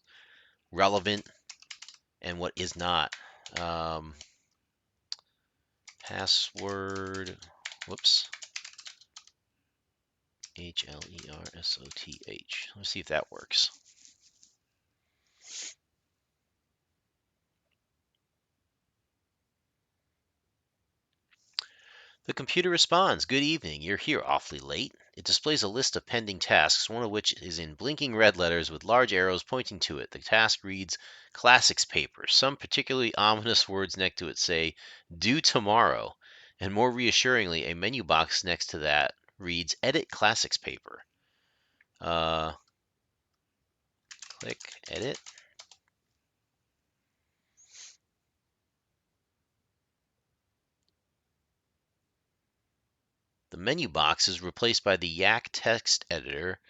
relevant and what is not. Um, Password. Whoops. HLERSOTH. Let's see if that works. The computer responds, "Good evening. You're here awfully late." It displays a list of pending tasks, one of which is in blinking red letters with large arrows pointing to it. The task reads, "Classics paper." Some particularly ominous words next to it say, "Due tomorrow." And more reassuringly, a menu box next to that reads, "Edit classics paper." Uh, Click edit. The menu box is replaced by the Yak text editor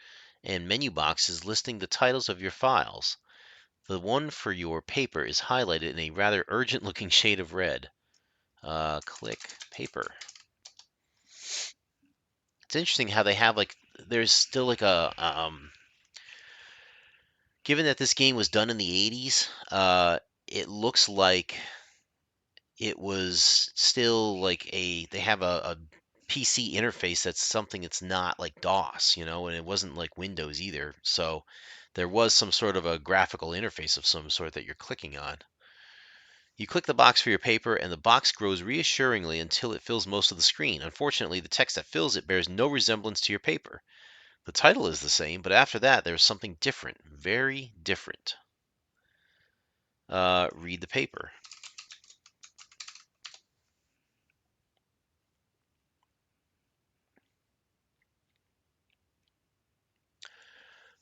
and menu boxes listing the titles of your files. The one for your paper is highlighted in a rather urgent looking shade of red. Click paper. It's interesting how they have there's still given that this game was done in the 80s, it looks like it was still they have a PC interface that's something that's not like DOS, and it wasn't like Windows either. So there was some sort of a graphical interface of some sort that you're clicking on. You click the box for your paper, and the box grows reassuringly until it fills most of the screen. Unfortunately, the text that fills it bears no resemblance to your paper. The title is the same, but after that, there's something different, very different. Read the paper.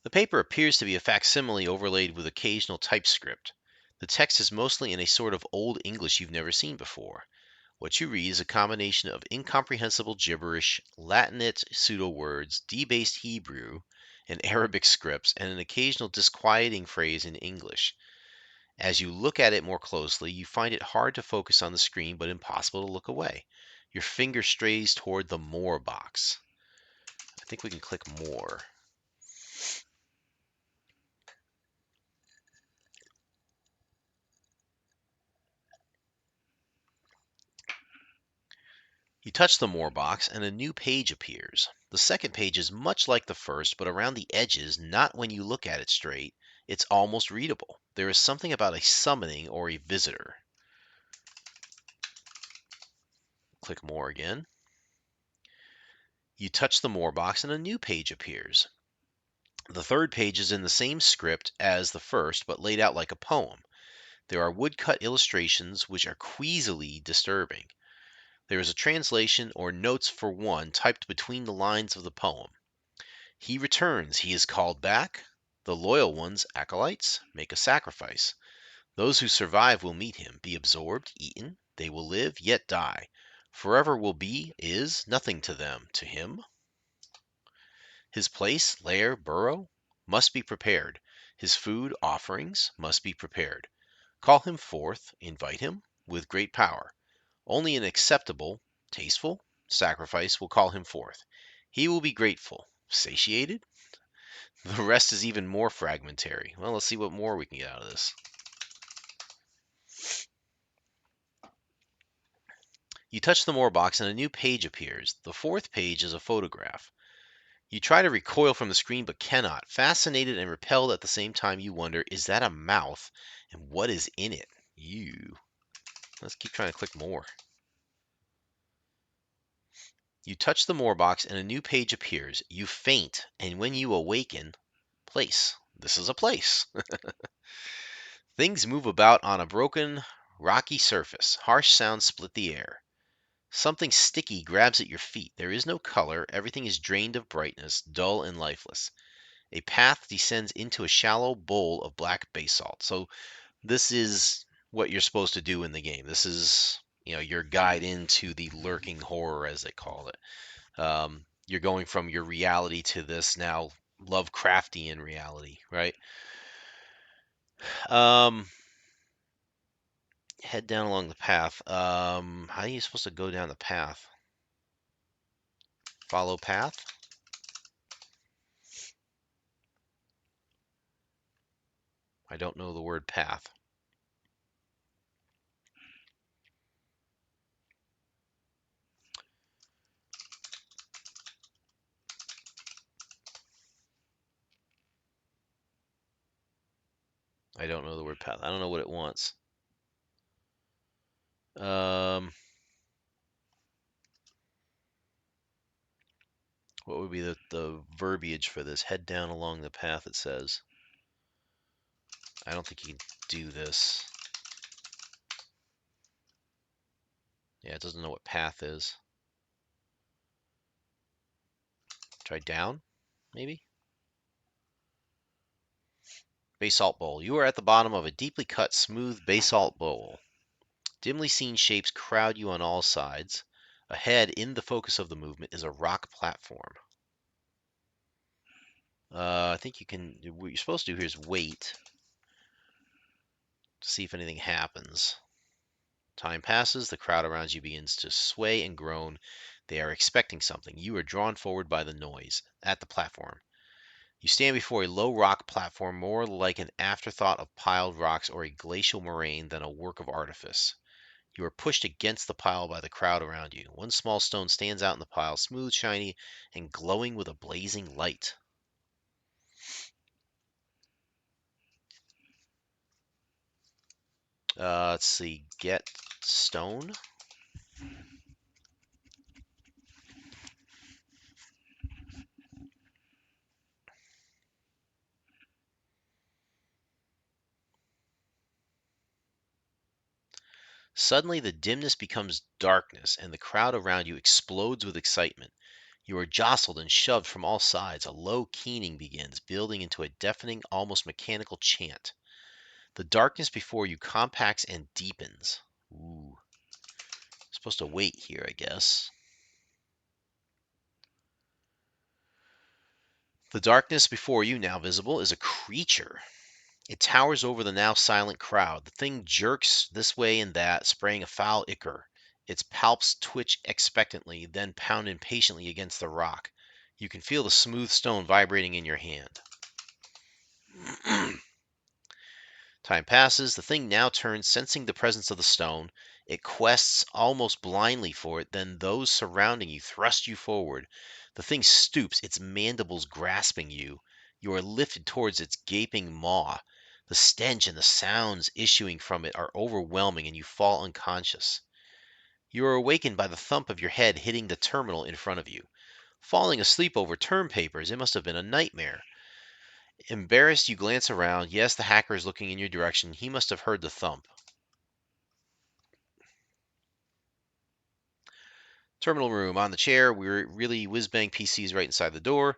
The paper appears to be a facsimile overlaid with occasional typescript. The text is mostly in a sort of Old English you've never seen before. What you read is a combination of incomprehensible gibberish, Latinate pseudo-words, debased Hebrew, and Arabic scripts, and an occasional disquieting phrase in English. As you look at it more closely, you find it hard to focus on the screen but impossible to look away. Your finger strays toward the More box. I think we can click More. You touch the More box and a new page appears. The second page is much like the first, but around the edges, not when you look at it straight, it's almost readable. There is something about a summoning or a visitor. Click More again. You touch the More box and a new page appears. The third page is in the same script as the first, but laid out like a poem. There are woodcut illustrations which are queasily disturbing. There is a translation or notes for one typed between the lines of the poem. He returns, he is called back. The loyal ones, acolytes, make a sacrifice. Those who survive will meet him, be absorbed, eaten. They will live, yet die. Forever will be, is, nothing to them. To him, his place, lair, burrow, must be prepared. His food, offerings, must be prepared. Call him forth, invite him, with great power. Only an acceptable, tasteful sacrifice will call him forth. He will be grateful, satiated. The rest is even more fragmentary. Well, let's see what more we can get out of this. You touch the More box and a new page appears. The fourth page is a photograph. You try to recoil from the screen but cannot. Fascinated and repelled at the same time, you wonder, is that a mouth? And what is in it? You. Let's keep trying to click more. You touch the More box and a new page appears. You faint, and when you awaken, place. This is a place. Things move about on a broken, rocky surface. Harsh sounds split the air. Something sticky grabs at your feet. There is no color. Everything is drained of brightness, dull and lifeless. A path descends into a shallow bowl of black basalt. So this is what you're supposed to do in the game. This is, your guide into the lurking horror, as they call it. You're going from your reality to this now Lovecraftian reality, right? Um, Head down along the path. How are you supposed to go down the path? Follow path? I don't know the word path. I don't know the word path. I don't know what it wants. What would be the verbiage for this? Head down along the path, it says. I don't think you can do this. Yeah, it doesn't know what path is. Try down, maybe? Basalt bowl. You are at the bottom of a deeply cut, smooth basalt bowl. Dimly seen shapes crowd you on all sides. Ahead, in the focus of the movement, is a rock platform. I think you can. What you're supposed to do here is wait to see if anything happens. Time passes. The crowd around you begins to sway and groan. They are expecting something. You are drawn forward by the noise at the platform. You stand before a low rock platform, more like an afterthought of piled rocks or a glacial moraine than a work of artifice. You are pushed against the pile by the crowd around you. One small stone stands out in the pile, smooth, shiny, and glowing with a blazing light. Let's see. Get stone. Suddenly, the dimness becomes darkness, and the crowd around you explodes with excitement. You are jostled and shoved from all sides. A low keening begins, building into a deafening, almost mechanical chant. The darkness before you compacts and deepens. Ooh. Supposed to wait here, I guess. The darkness before you, now visible, is a creature. It towers over the now silent crowd. The thing jerks this way and that, spraying a foul ichor. Its palps twitch expectantly, then pound impatiently against the rock. You can feel the smooth stone vibrating in your hand. Time passes. The thing now turns, sensing the presence of the stone. It quests almost blindly for it. Then those surrounding you thrust you forward. The thing stoops, its mandibles grasping you. You are lifted towards its gaping maw. The stench and the sounds issuing from it are overwhelming, and you fall unconscious. You are awakened by the thump of your head hitting the terminal in front of you. Falling asleep over term papers, it must have been a nightmare. Embarrassed, you glance around. Yes, the hacker is looking in your direction. He must have heard the thump. Terminal room. On the chair, we're really whiz-bang PCs right inside the door.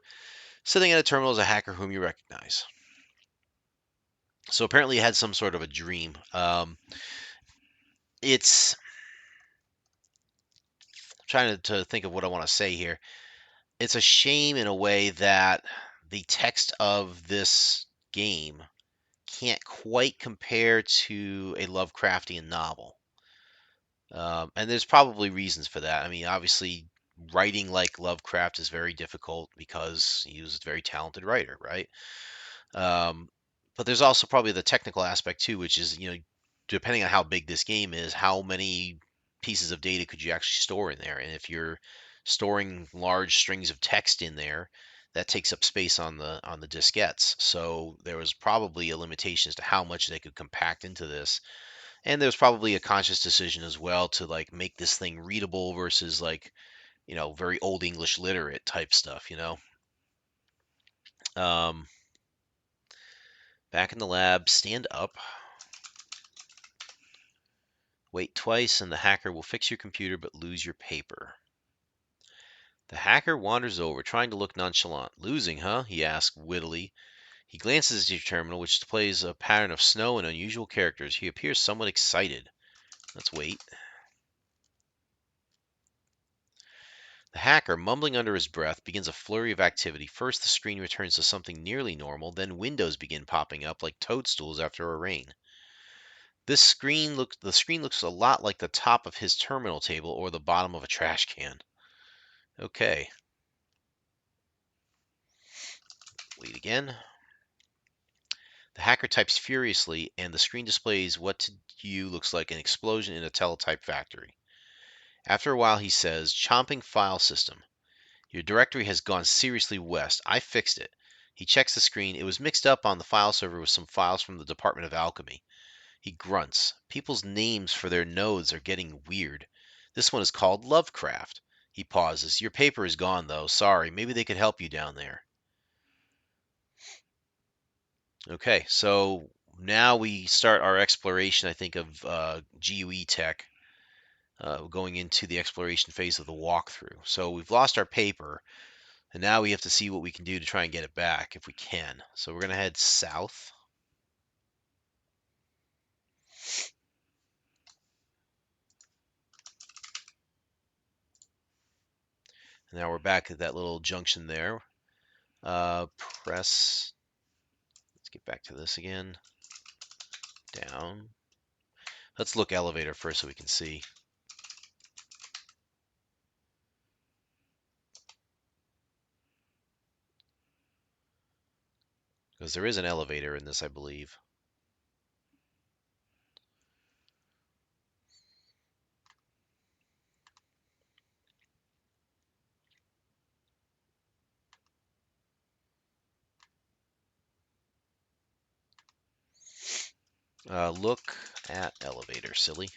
Sitting at a terminal is a hacker whom you recognize. So apparently he had some sort of a dream. It's trying to think of what I want to say here. It's a shame in a way that the text of this game can't quite compare to a Lovecraftian novel. And there's probably reasons for that. I mean, obviously, writing like Lovecraft is very difficult because he was a very talented writer, right? Um, but there's also probably the technical aspect too, which is, depending on how big this game is, how many pieces of data could you actually store in there? And if you're storing large strings of text in there, that takes up space on the diskettes. So there was probably a limitation as to how much they could compact into this. And there's probably a conscious decision as well to like make this thing readable versus like, very old English literate type stuff, Um, back in the lab, stand up. Wait twice and the hacker will fix your computer but lose your paper. The hacker wanders over, trying to look nonchalant. Losing, huh? He asks wittily. He glances at your terminal, which displays a pattern of snow and unusual characters. He appears somewhat excited. Let's wait. The hacker, mumbling under his breath, begins a flurry of activity. First, the screen returns to something nearly normal, then windows begin popping up like toadstools after a rain. The screen looks a lot like the top of his terminal table or the bottom of a trash can. Okay. Wait again. The hacker types furiously, and the screen displays what to you looks like an explosion in a teletype factory. After a while, he says, chomping file system. Your directory has gone seriously west. I fixed it. He checks the screen. It was mixed up on the file server with some files from the Department of Alchemy. He grunts. People's names for their nodes are getting weird. This one is called Lovecraft. He pauses. Your paper is gone, though. Sorry. Maybe they could help you down there. Okay, so now we start our exploration, I think, of GUE tech, going into the exploration phase of the walkthrough. So we've lost our paper, and now we have to see what we can do to try and get it back if we can. So we're going to head south. And now we're back at that little junction there. Press. Let's get back to this again. Down. Let's look elevator first so we can see. Because there is an elevator in this, I believe. Look at elevator, silly.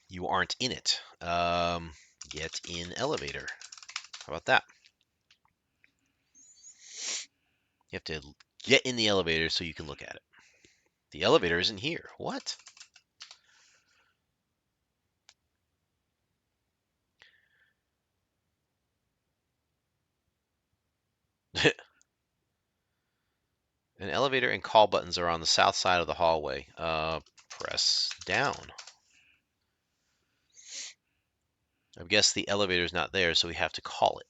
You aren't in it. Get in elevator. How about that? You have to get in the elevator so you can look at it. The elevator isn't here. What? An elevator and call buttons are on the south side of the hallway. Press down. I guess the elevator is not there, so we have to call it.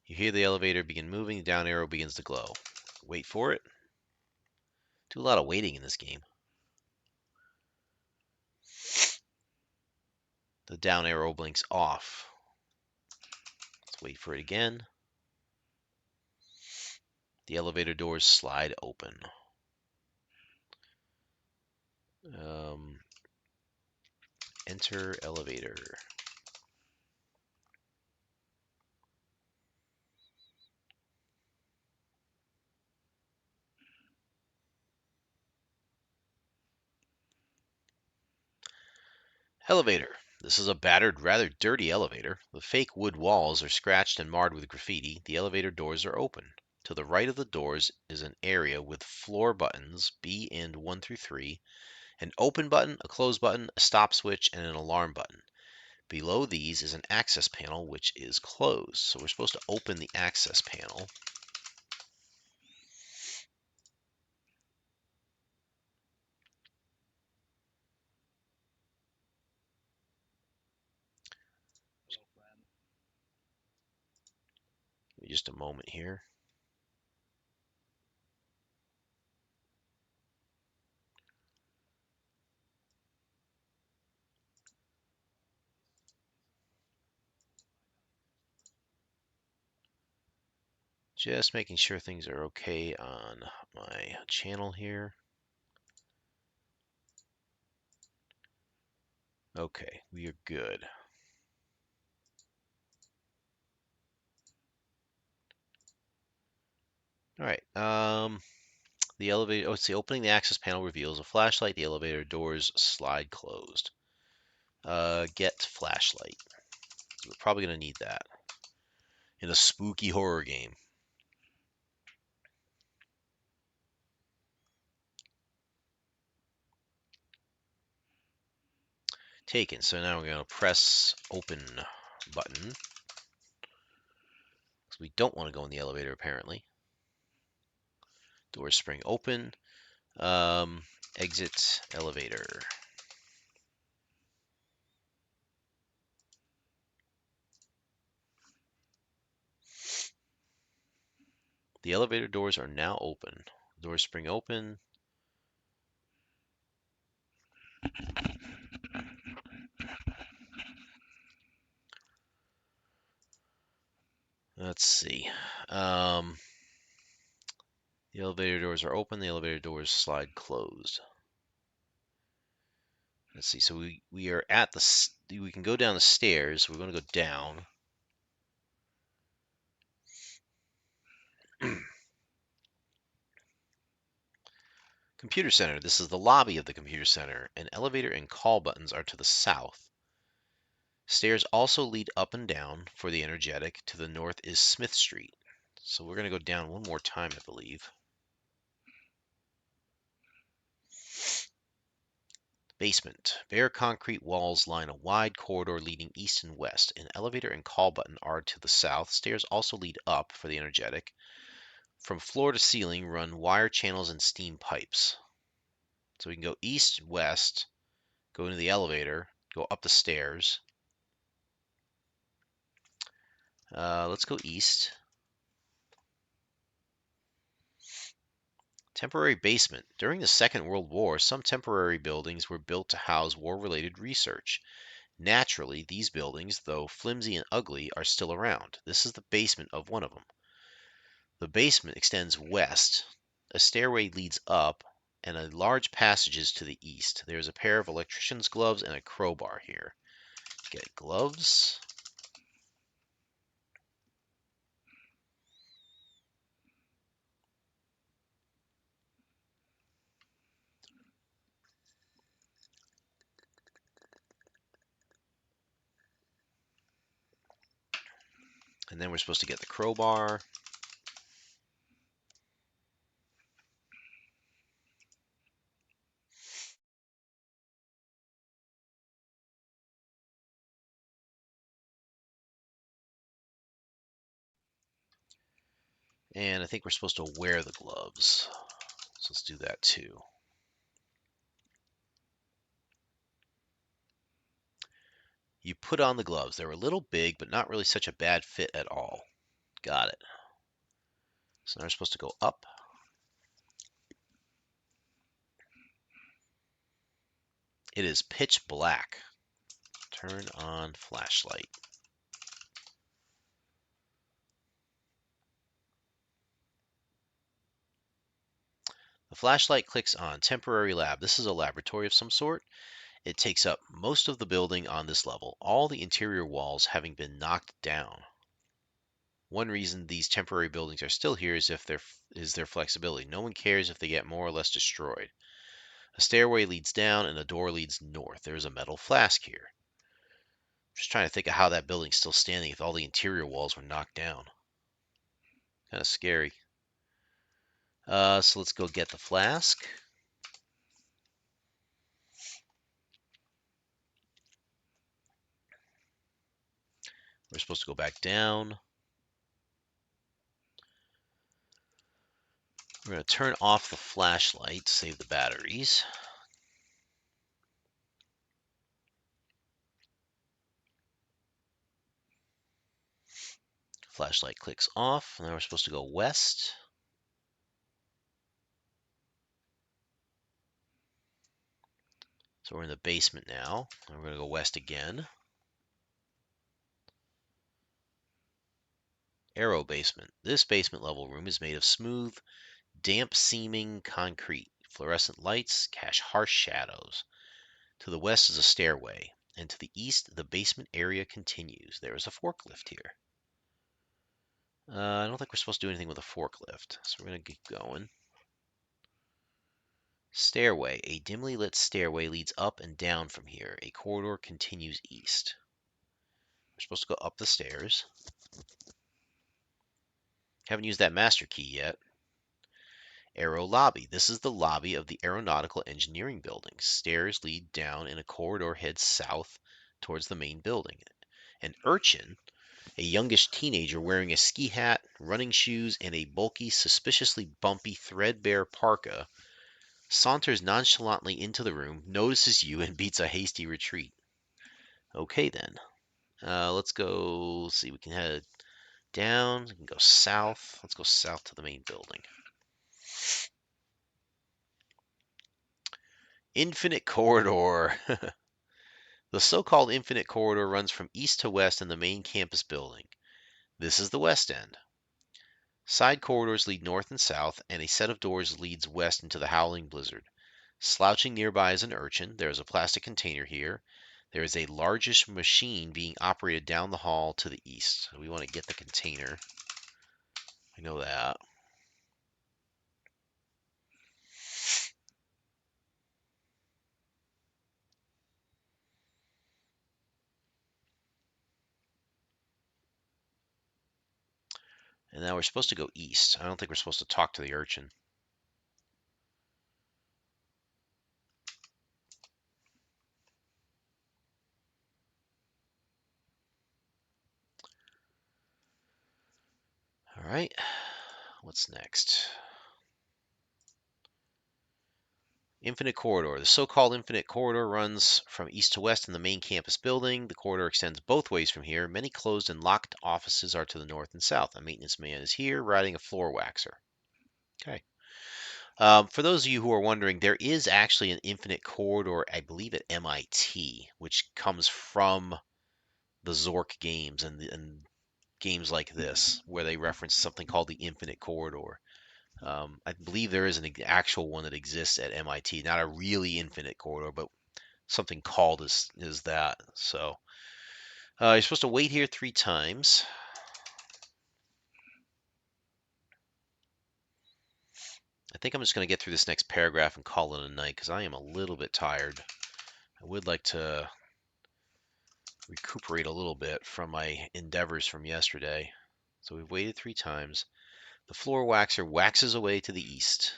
You hear the elevator begin moving, the down arrow begins to glow. Wait for it. Do a lot of waiting in this game. The down arrow blinks off. Let's wait for it again. The elevator doors slide open. Enter elevator. Elevator. This is a battered, rather dirty elevator. The fake wood walls are scratched and marred with graffiti. The elevator doors are open. To the right of the doors is an area with floor buttons B and 1 through 3, an open button, a close button, a stop switch, and an alarm button. Below these is an access panel which is closed. So we're supposed to open the access panel. Give me just a moment here. Just making sure things are okay on my channel here. Okay, we are good. All right. The elevator. Oh, it's the opening the access panel reveals a flashlight. The elevator doors slide closed. Get flashlight. So we're probably gonna need that in a spooky horror game. Taken. So now we're gonna press open button because we don't want to go in the elevator apparently. Doors spring open. Exit elevator. The elevator doors are now open. Doors spring open. Let's see. The elevator doors are open. The elevator doors slide closed. Let's see. So we are at the. We can go down the stairs. We're going to go down. Computer center. This is the lobby of the computer center. An elevator and call buttons are to the south. Stairs also lead up and down for the energetic. To the north is Smith Street. So we're going to go down one more time, I believe. Basement. Bare concrete walls line a wide corridor leading east and west. An elevator and call button are to the south. Stairs also lead up for the energetic. From floor to ceiling run wire channels and steam pipes. So we can go east, west, go into the elevator, go up the stairs. Let's go east. Temporary basement. During the Second World War, some temporary buildings were built to house war-related research. Naturally, these buildings, though flimsy and ugly, are still around. This is the basement of one of them. The basement extends west. A stairway leads up, and a large passage is to the east. There is a pair of electrician's gloves and a crowbar here. Get gloves. And then we're supposed to get the crowbar. And I think we're supposed to wear the gloves. So let's do that too. You put on the gloves. They were a little big, but not really such a bad fit at all. Got it. So now we're supposed to go up. It is pitch black. Turn on flashlight. The flashlight clicks on temporary lab. This is a laboratory of some sort. It takes up most of the building on this level, all the interior walls having been knocked down. One reason these temporary buildings are still here is their flexibility. No one cares if they get more or less destroyed. A stairway leads down and a door leads north. There is a metal flask here. I'm just trying to think of how that building's still standing if all the interior walls were knocked down. Kind of scary. So let's go get the flask. We're supposed to go back down. We're going to turn off the flashlight to save the batteries. Flashlight clicks off. Now we're supposed to go west. So we're in the basement now. And we're going to go west again. Arrow basement. This basement level room is made of smooth, damp-seeming concrete. Fluorescent lights cast harsh shadows. To the west is a stairway, and to the east, the basement area continues. There is a forklift here. I don't think we're supposed to do anything with a forklift, so we're going to keep going. Stairway. A dimly lit stairway leads up and down from here. A corridor continues east. We're supposed to go up the stairs. Haven't used that master key yet. Aero lobby. This is the lobby of the Aeronautical Engineering Building. Stairs lead down and a corridor heads south towards the main building. An urchin, a youngish teenager wearing a ski hat, running shoes, and a bulky, suspiciously bumpy, threadbare parka, saunters nonchalantly into the room, notices you, and beats a hasty retreat. Okay then. Let's go, see, we can head down, we can go south. Let's go south to the main building. Infinite Corridor. The so-called Infinite Corridor runs from east to west in the main campus building. This is the west end. Side corridors lead north and south, and a set of doors leads west into the howling blizzard. Slouching nearby is an urchin. There is a plastic container here. There is a largish machine being operated down the hall to the east. So we want to get the container. I know that. And now we're supposed to go east. I don't think we're supposed to talk to the urchin. All right. What's next? Infinite Corridor. The so-called Infinite Corridor runs from east to west in the main campus building. The corridor extends both ways from here. Many closed and locked offices are to the north and south. A maintenance man is here riding a floor waxer. Okay. For those of you who are wondering, there is actually an Infinite Corridor, I believe, at MIT, which comes from the Zork games and games like this, where they reference something called the Infinite Corridor. I believe there is an actual one that exists at MIT, not a really infinite corridor, but something called as that. So you're supposed to wait here 3 times. I think I'm just going to get through this next paragraph and call it a night because I am a little bit tired. I would like to recuperate a little bit from my endeavors from yesterday. So we've waited 3 times. The floor waxer waxes away to the east.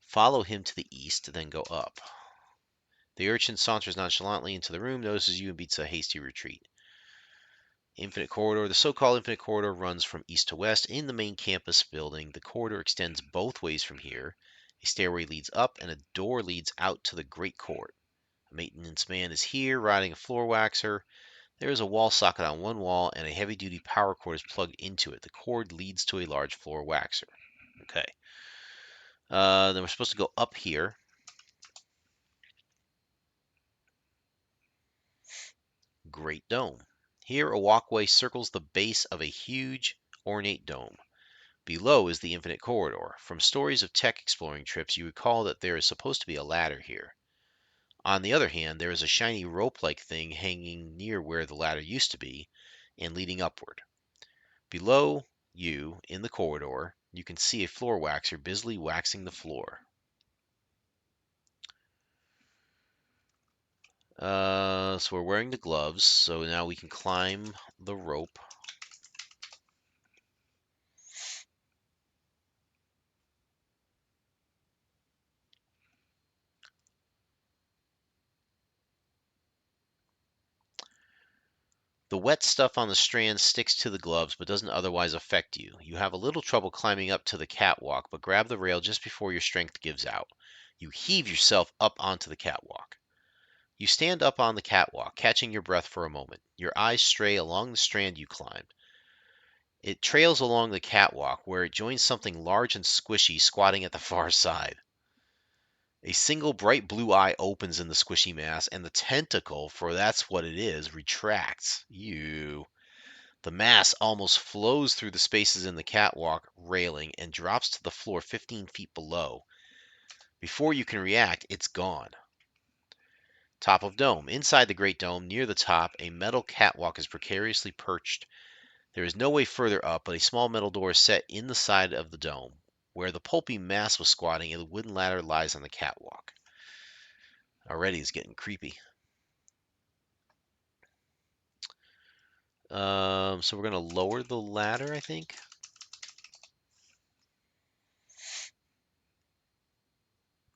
Follow him to the east, then go up. The urchin saunters nonchalantly into the room, notices you, and beats a hasty retreat. Infinite Corridor. The so-called Infinite Corridor runs from east to west in the main campus building. The corridor extends both ways from here. A stairway leads up and a door leads out to the Great Court. A maintenance man is here riding a floor waxer. There is a wall socket on one wall and a heavy-duty power cord is plugged into it. The cord leads to a large floor waxer. Okay. Then we're supposed to go up here. Great Dome. Here, a walkway circles the base of a huge, ornate dome. Below is the Infinite Corridor. From stories of tech exploring trips, you recall that there is supposed to be a ladder here. On the other hand, there is a shiny rope-like thing hanging near where the ladder used to be and leading upward. Below you, in the corridor, you can see a floor waxer busily waxing the floor. So we're wearing the gloves, so now we can climb the rope. The wet stuff on the strand sticks to the gloves but doesn't otherwise affect you. You have a little trouble climbing up to the catwalk, but grab the rail just before your strength gives out. You heave yourself up onto the catwalk. You stand up on the catwalk, catching your breath for a moment. Your eyes stray along the strand you climbed. It trails along the catwalk, where it joins something large and squishy squatting at the far side. A single bright blue eye opens in the squishy mass, and the tentacle, for that's what it is, retracts. The mass almost flows through the spaces in the catwalk railing and drops to the floor 15 feet below. Before you can react, it's gone. Top of dome. Inside the Great Dome, near the top, a metal catwalk is precariously perched. There is no way further up, but a small metal door is set in the side of the dome. Where the pulpy mass was squatting, a wooden ladder lies on the catwalk. Already it's getting creepy. So we're going to lower the ladder, I think.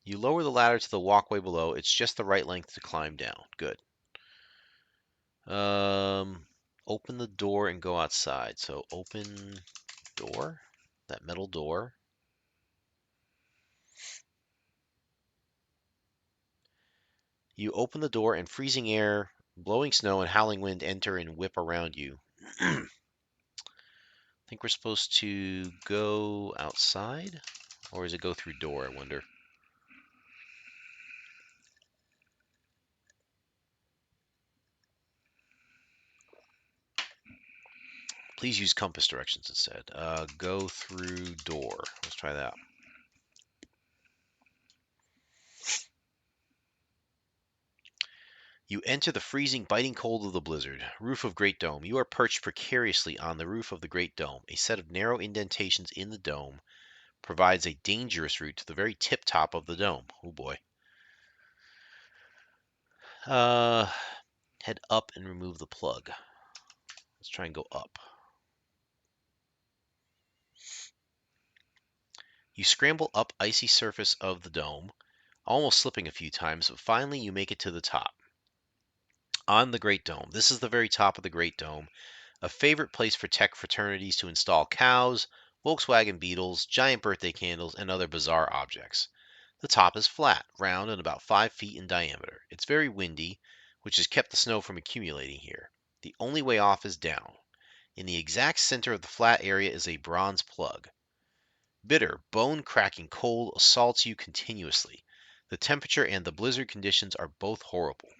You lower the ladder to the walkway below. It's just the right length to climb down. Good. Open the door and go outside. So open door, that metal door. You open the door and freezing air, blowing snow, and howling wind enter and whip around you. I think we're supposed to go outside? Or does it go through door, I wonder? Please use compass directions instead. Go through door. Let's try that. You enter the freezing, biting cold of the blizzard. Roof of Great Dome. You are perched precariously on the roof of the Great Dome. A set of narrow indentations in the dome provides a dangerous route to the very tip top of the dome. Oh boy. Head up and remove the plug. Let's try and go up. You scramble up icy surface of the dome, almost slipping a few times, but finally you make it to the top. On the Great Dome. This is the very top of the Great Dome, a favorite place for tech fraternities to install cows, Volkswagen Beetles, giant birthday candles, and other bizarre objects. The top is flat, round, and about 5 feet in diameter. It's very windy, which has kept the snow from accumulating here. The only way off is down. In the exact center of the flat area is a bronze plug. Bitter, bone-cracking cold assaults you continuously. The temperature and the blizzard conditions are both horrible.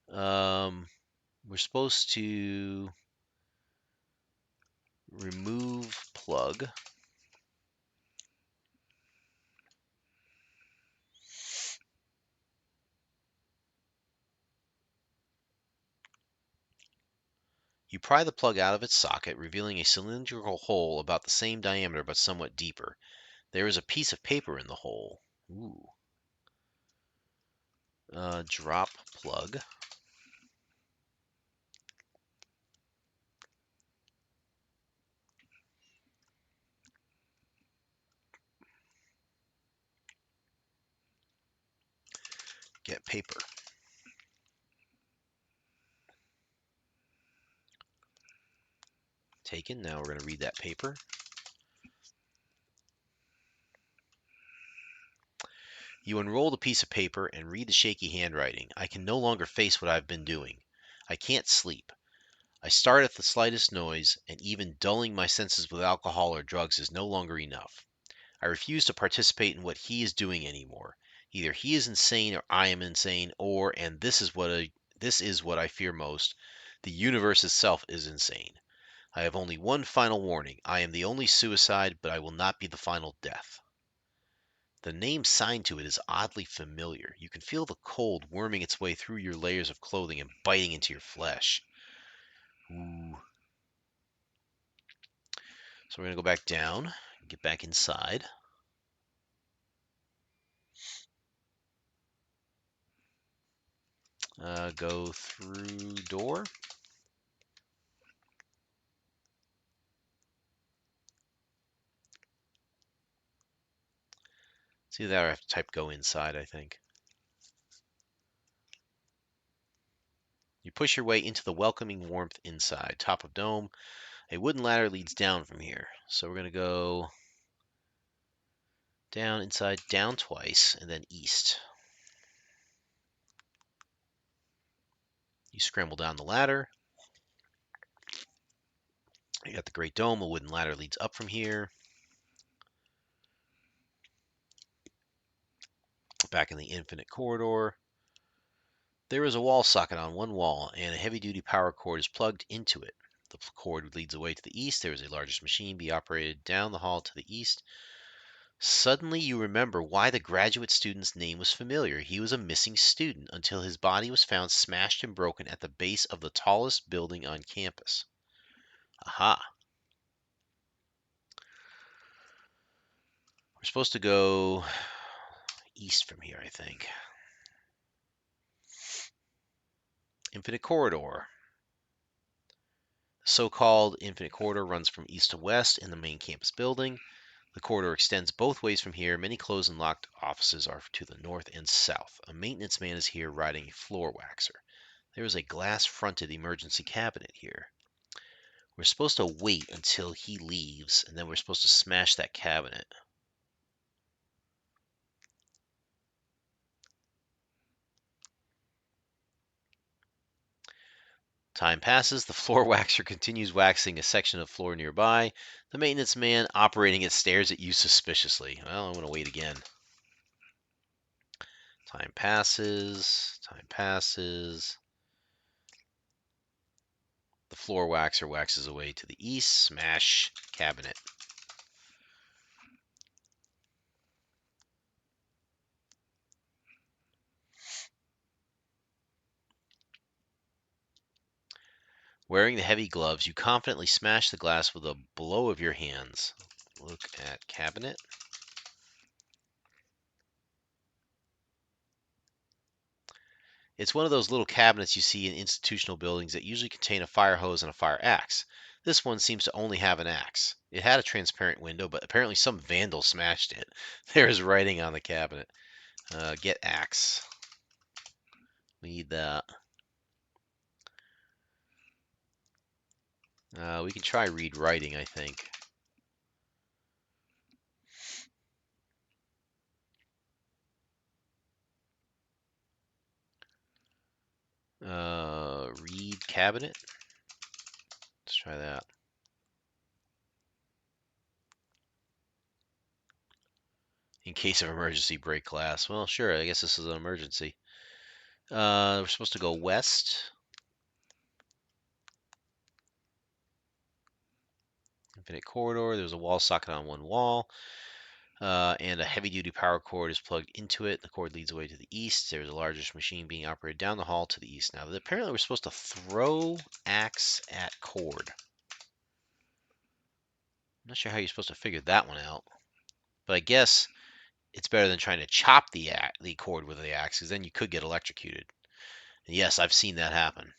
We're supposed to remove plug. You pry the plug out of its socket, revealing a cylindrical hole about the same diameter but somewhat deeper. There is a piece of paper in the hole. Ooh. Drop plug. Get paper. Taken. Now we're going to read that paper. You unroll the piece of paper and read the shaky handwriting. I can no longer face what I've been doing. I can't sleep. I start at the slightest noise, and even dulling my senses with alcohol or drugs is no longer enough. I refuse to participate in what he is doing anymore. Either he is insane or I am insane, or, and this is what I fear most, the universe itself is insane. I have only one final warning. I am the only suicide, but I will not be the final death. The name signed to it is oddly familiar. You can feel the cold worming its way through your layers of clothing and biting into your flesh. Ooh. So we're going to go back down, get back inside. Go through door. See that, or I have to type go inside, I think. You push your way into the welcoming warmth inside. Top of dome. A wooden ladder leads down from here. So we're going to go down, inside, down twice, and then east. You scramble down the ladder. You got the Great Dome. A wooden ladder leads up from here. Back in the infinite corridor. There is a wall socket on one wall, and a heavy-duty power cord is plugged into it. The cord leads away to the east. There is a largest machine be operated down the hall to the east. Suddenly you remember why the graduate student's name was familiar. He was a missing student until his body was found smashed and broken at the base of the tallest building on campus. Aha. We're supposed to go east from here, I think. Infinite corridor. The so-called infinite corridor runs from east to west in the main campus building. The corridor extends both ways from here. Many closed and locked offices are to the north and south. A maintenance man is here riding a floor waxer. There is a glass-fronted emergency cabinet here. We're supposed to wait until he leaves, and then we're supposed to smash that cabinet. Time passes. The floor waxer continues waxing a section of floor nearby. The maintenance man operating it stares at you suspiciously. Well, I'm going to wait again. Time passes. Time passes. The floor waxer waxes away to the east. Smash cabinet. Wearing the heavy gloves, you confidently smash the glass with a blow of your hands. Look at cabinet. It's one of those little cabinets you see in institutional buildings that usually contain a fire hose and a fire axe. This one seems to only have an axe. It had a transparent window, but apparently some vandal smashed it. There is writing on the cabinet. Get axe. We need that. We can try read writing, I think. Read cabinet. Let's try that. In case of emergency, break glass. Well, sure, I guess this is an emergency. We're supposed to go west. Infinite corridor. There's a wall socket on one wall. And a heavy-duty power cord is plugged into it. The cord leads away to the east. There's a largest machine being operated down the hall to the east. Now, apparently we're supposed to throw axe at cord. I'm not sure how you're supposed to figure that one out. But I guess it's better than trying to chop the cord with the axe, because then you could get electrocuted. And yes, I've seen that happen.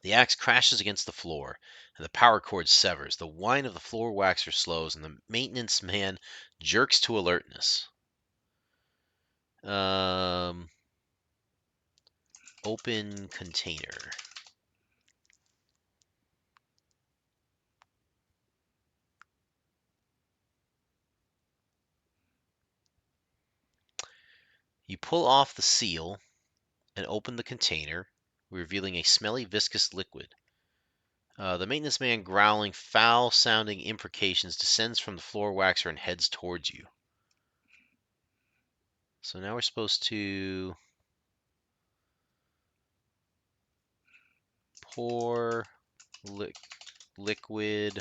The axe crashes against the floor, and the power cord severs. The whine of the floor waxer slows, and the maintenance man jerks to alertness. Open container. You pull off the seal and open the container, revealing a smelly, viscous liquid. The maintenance man, growling foul sounding imprecations, descends from the floor waxer and heads towards you. So now we're supposed to pour liquid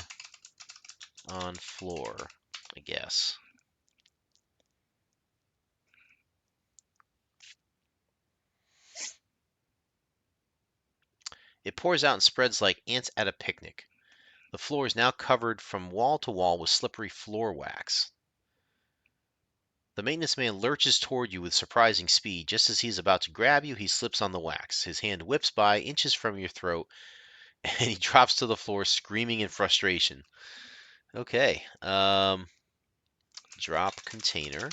on floor, I guess. It pours out and spreads like ants at a picnic. The floor is now covered from wall to wall with slippery floor wax. The maintenance man lurches toward you with surprising speed. Just as he's about to grab you, he slips on the wax. His hand whips by, inches from your throat, and he drops to the floor, screaming in frustration. Okay. Drop container.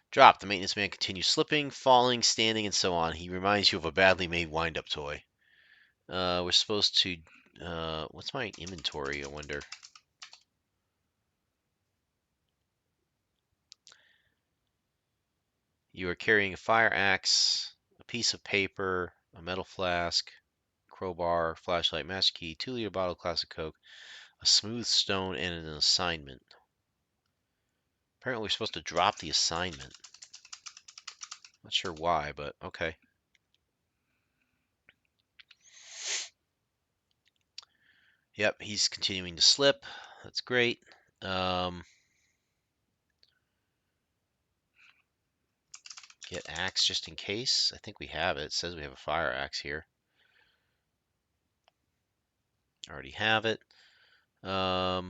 Drop. The maintenance man continues slipping, falling, standing, and so on. He reminds you of a badly made wind-up toy. We're supposed to... what's my inventory, I wonder? You are carrying a fire axe, a piece of paper, a metal flask, crowbar, flashlight, master key, 2-liter bottle of classic Coke, a smooth stone, and an assignment. Apparently we're supposed to drop the assignment. Not sure why, but okay. Yep, he's continuing to slip. That's great. Get axe just in case. I think we have it. It says we have a fire axe here. Already have it. We're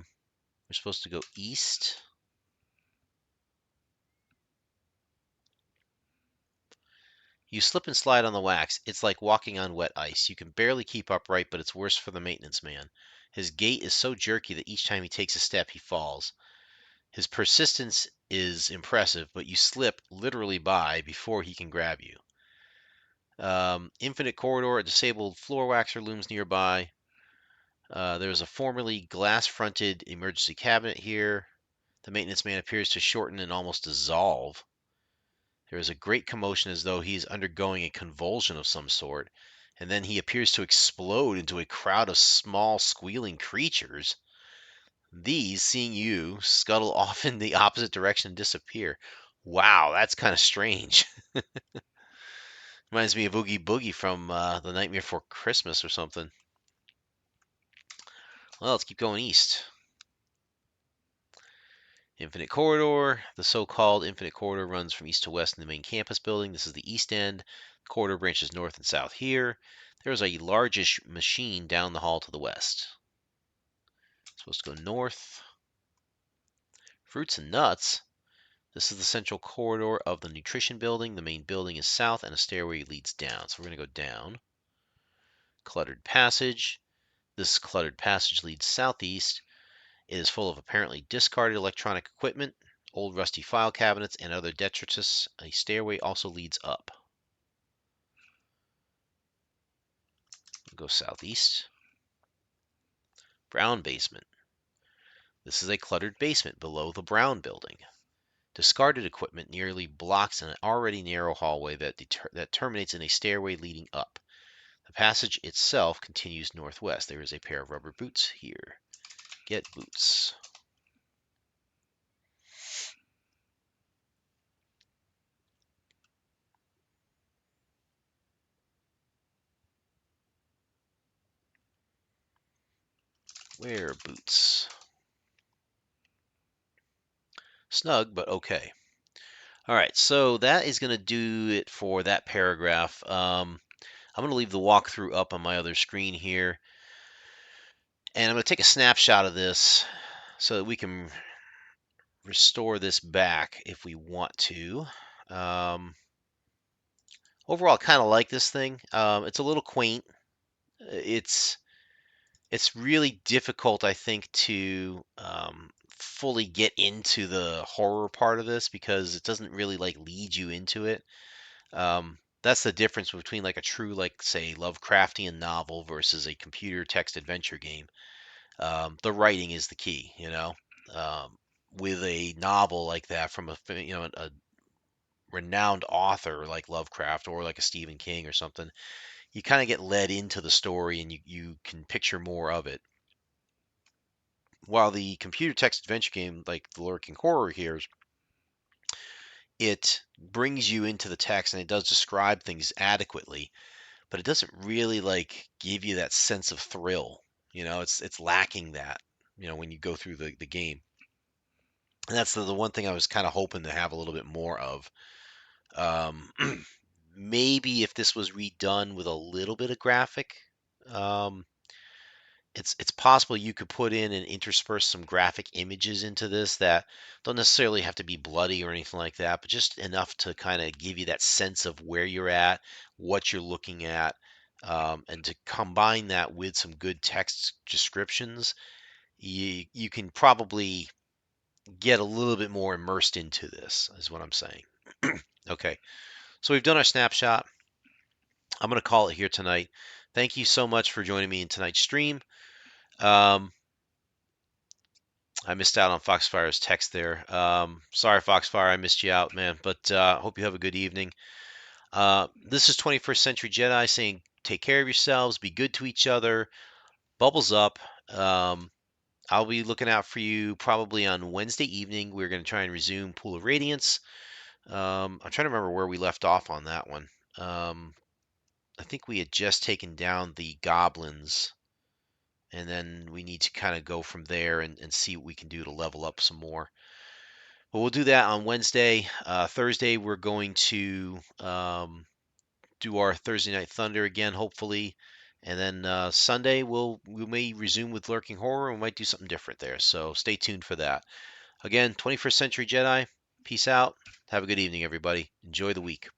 supposed to go east. You slip and slide on the wax. It's like walking on wet ice. You can barely keep upright, but it's worse for the maintenance man. His gait is so jerky that each time he takes a step, he falls. His persistence is impressive, but you slip literally by before he can grab you. Infinite corridor, a disabled floor waxer looms nearby. There's a formerly glass-fronted emergency cabinet here. The maintenance man appears to shorten and almost dissolve. There is a great commotion as though he is undergoing a convulsion of some sort, and then he appears to explode into a crowd of small, squealing creatures. These, seeing you, scuttle off in the opposite direction and disappear. Wow, that's kind of strange. Reminds me of Oogie Boogie from The Nightmare Before Christmas or something. Well, let's keep going east. Infinite Corridor. The so-called Infinite Corridor runs from east to west in the main campus building. This is the east end. The corridor branches north and south here. There is a largish machine down the hall to the west. Supposed to go north. Fruits and nuts. This is the central corridor of the nutrition building. The main building is south and a stairway leads down. So we're going to go down. Cluttered passage. This cluttered passage leads southeast. It is full of apparently discarded electronic equipment, old rusty file cabinets, and other detritus. A stairway also leads up. We'll go southeast. Brown basement. This is a cluttered basement below the brown building. Discarded equipment nearly blocks an already narrow hallway that terminates in a stairway leading up. The passage itself continues northwest. There is a pair of rubber boots here. Get boots. Wear boots. Snug, but okay. All right, so that is going to do it for that paragraph. I'm going to leave the walkthrough up on my other screen here. And I'm going to take a snapshot of this so that we can restore this back if we want to. Overall, I kind of like this thing. It's a little quaint. It's really difficult, I think, to fully get into the horror part of this because it doesn't really like lead you into it. That's the difference between like a true, like say, Lovecraftian novel versus a computer text adventure game. The writing is the key, you know. Um, with a novel like that from a renowned author like Lovecraft or like a Stephen King or something, you kind of get led into the story and you can picture more of it. While the computer text adventure game, like the Lurking Horror here, it brings you into the text and it does describe things adequately, but it doesn't really like give you that sense of thrill. It's lacking that, when you go through the game. And that's the one thing I was kind of hoping to have a little bit more of. Um, maybe if this was redone with a little bit of graphic, um, it's possible you could put in and intersperse some graphic images into this that don't necessarily have to be bloody or anything like that, but just enough to kind of give you that sense of where you're at, what you're looking at, and to combine that with some good text descriptions, you can probably get a little bit more immersed into this, is what I'm saying. Okay, so we've done our snapshot. I'm going to call it here tonight. Thank you so much for joining me in tonight's stream. Um, I missed out on Foxfire's text there. Sorry, Foxfire, I missed you out, man. But hope you have a good evening. This is 21st Century Jedi saying, take care of yourselves, be good to each other, bubbles up. Um, I'll be looking out for you probably on Wednesday evening. We're going to try and resume Pool of Radiance. I'm trying to remember where we left off on that one. I think we had just taken down the goblins, and then we need to kind of go from there and see what we can do to level up some more. But we'll do that on Wednesday. Thursday, we're going to do our Thursday Night Thunder again, hopefully. And then Sunday, we may resume with Lurking Horror, and we might do something different there. So stay tuned for that. Again, 21st Century Jedi, peace out. Have a good evening, everybody. Enjoy the week.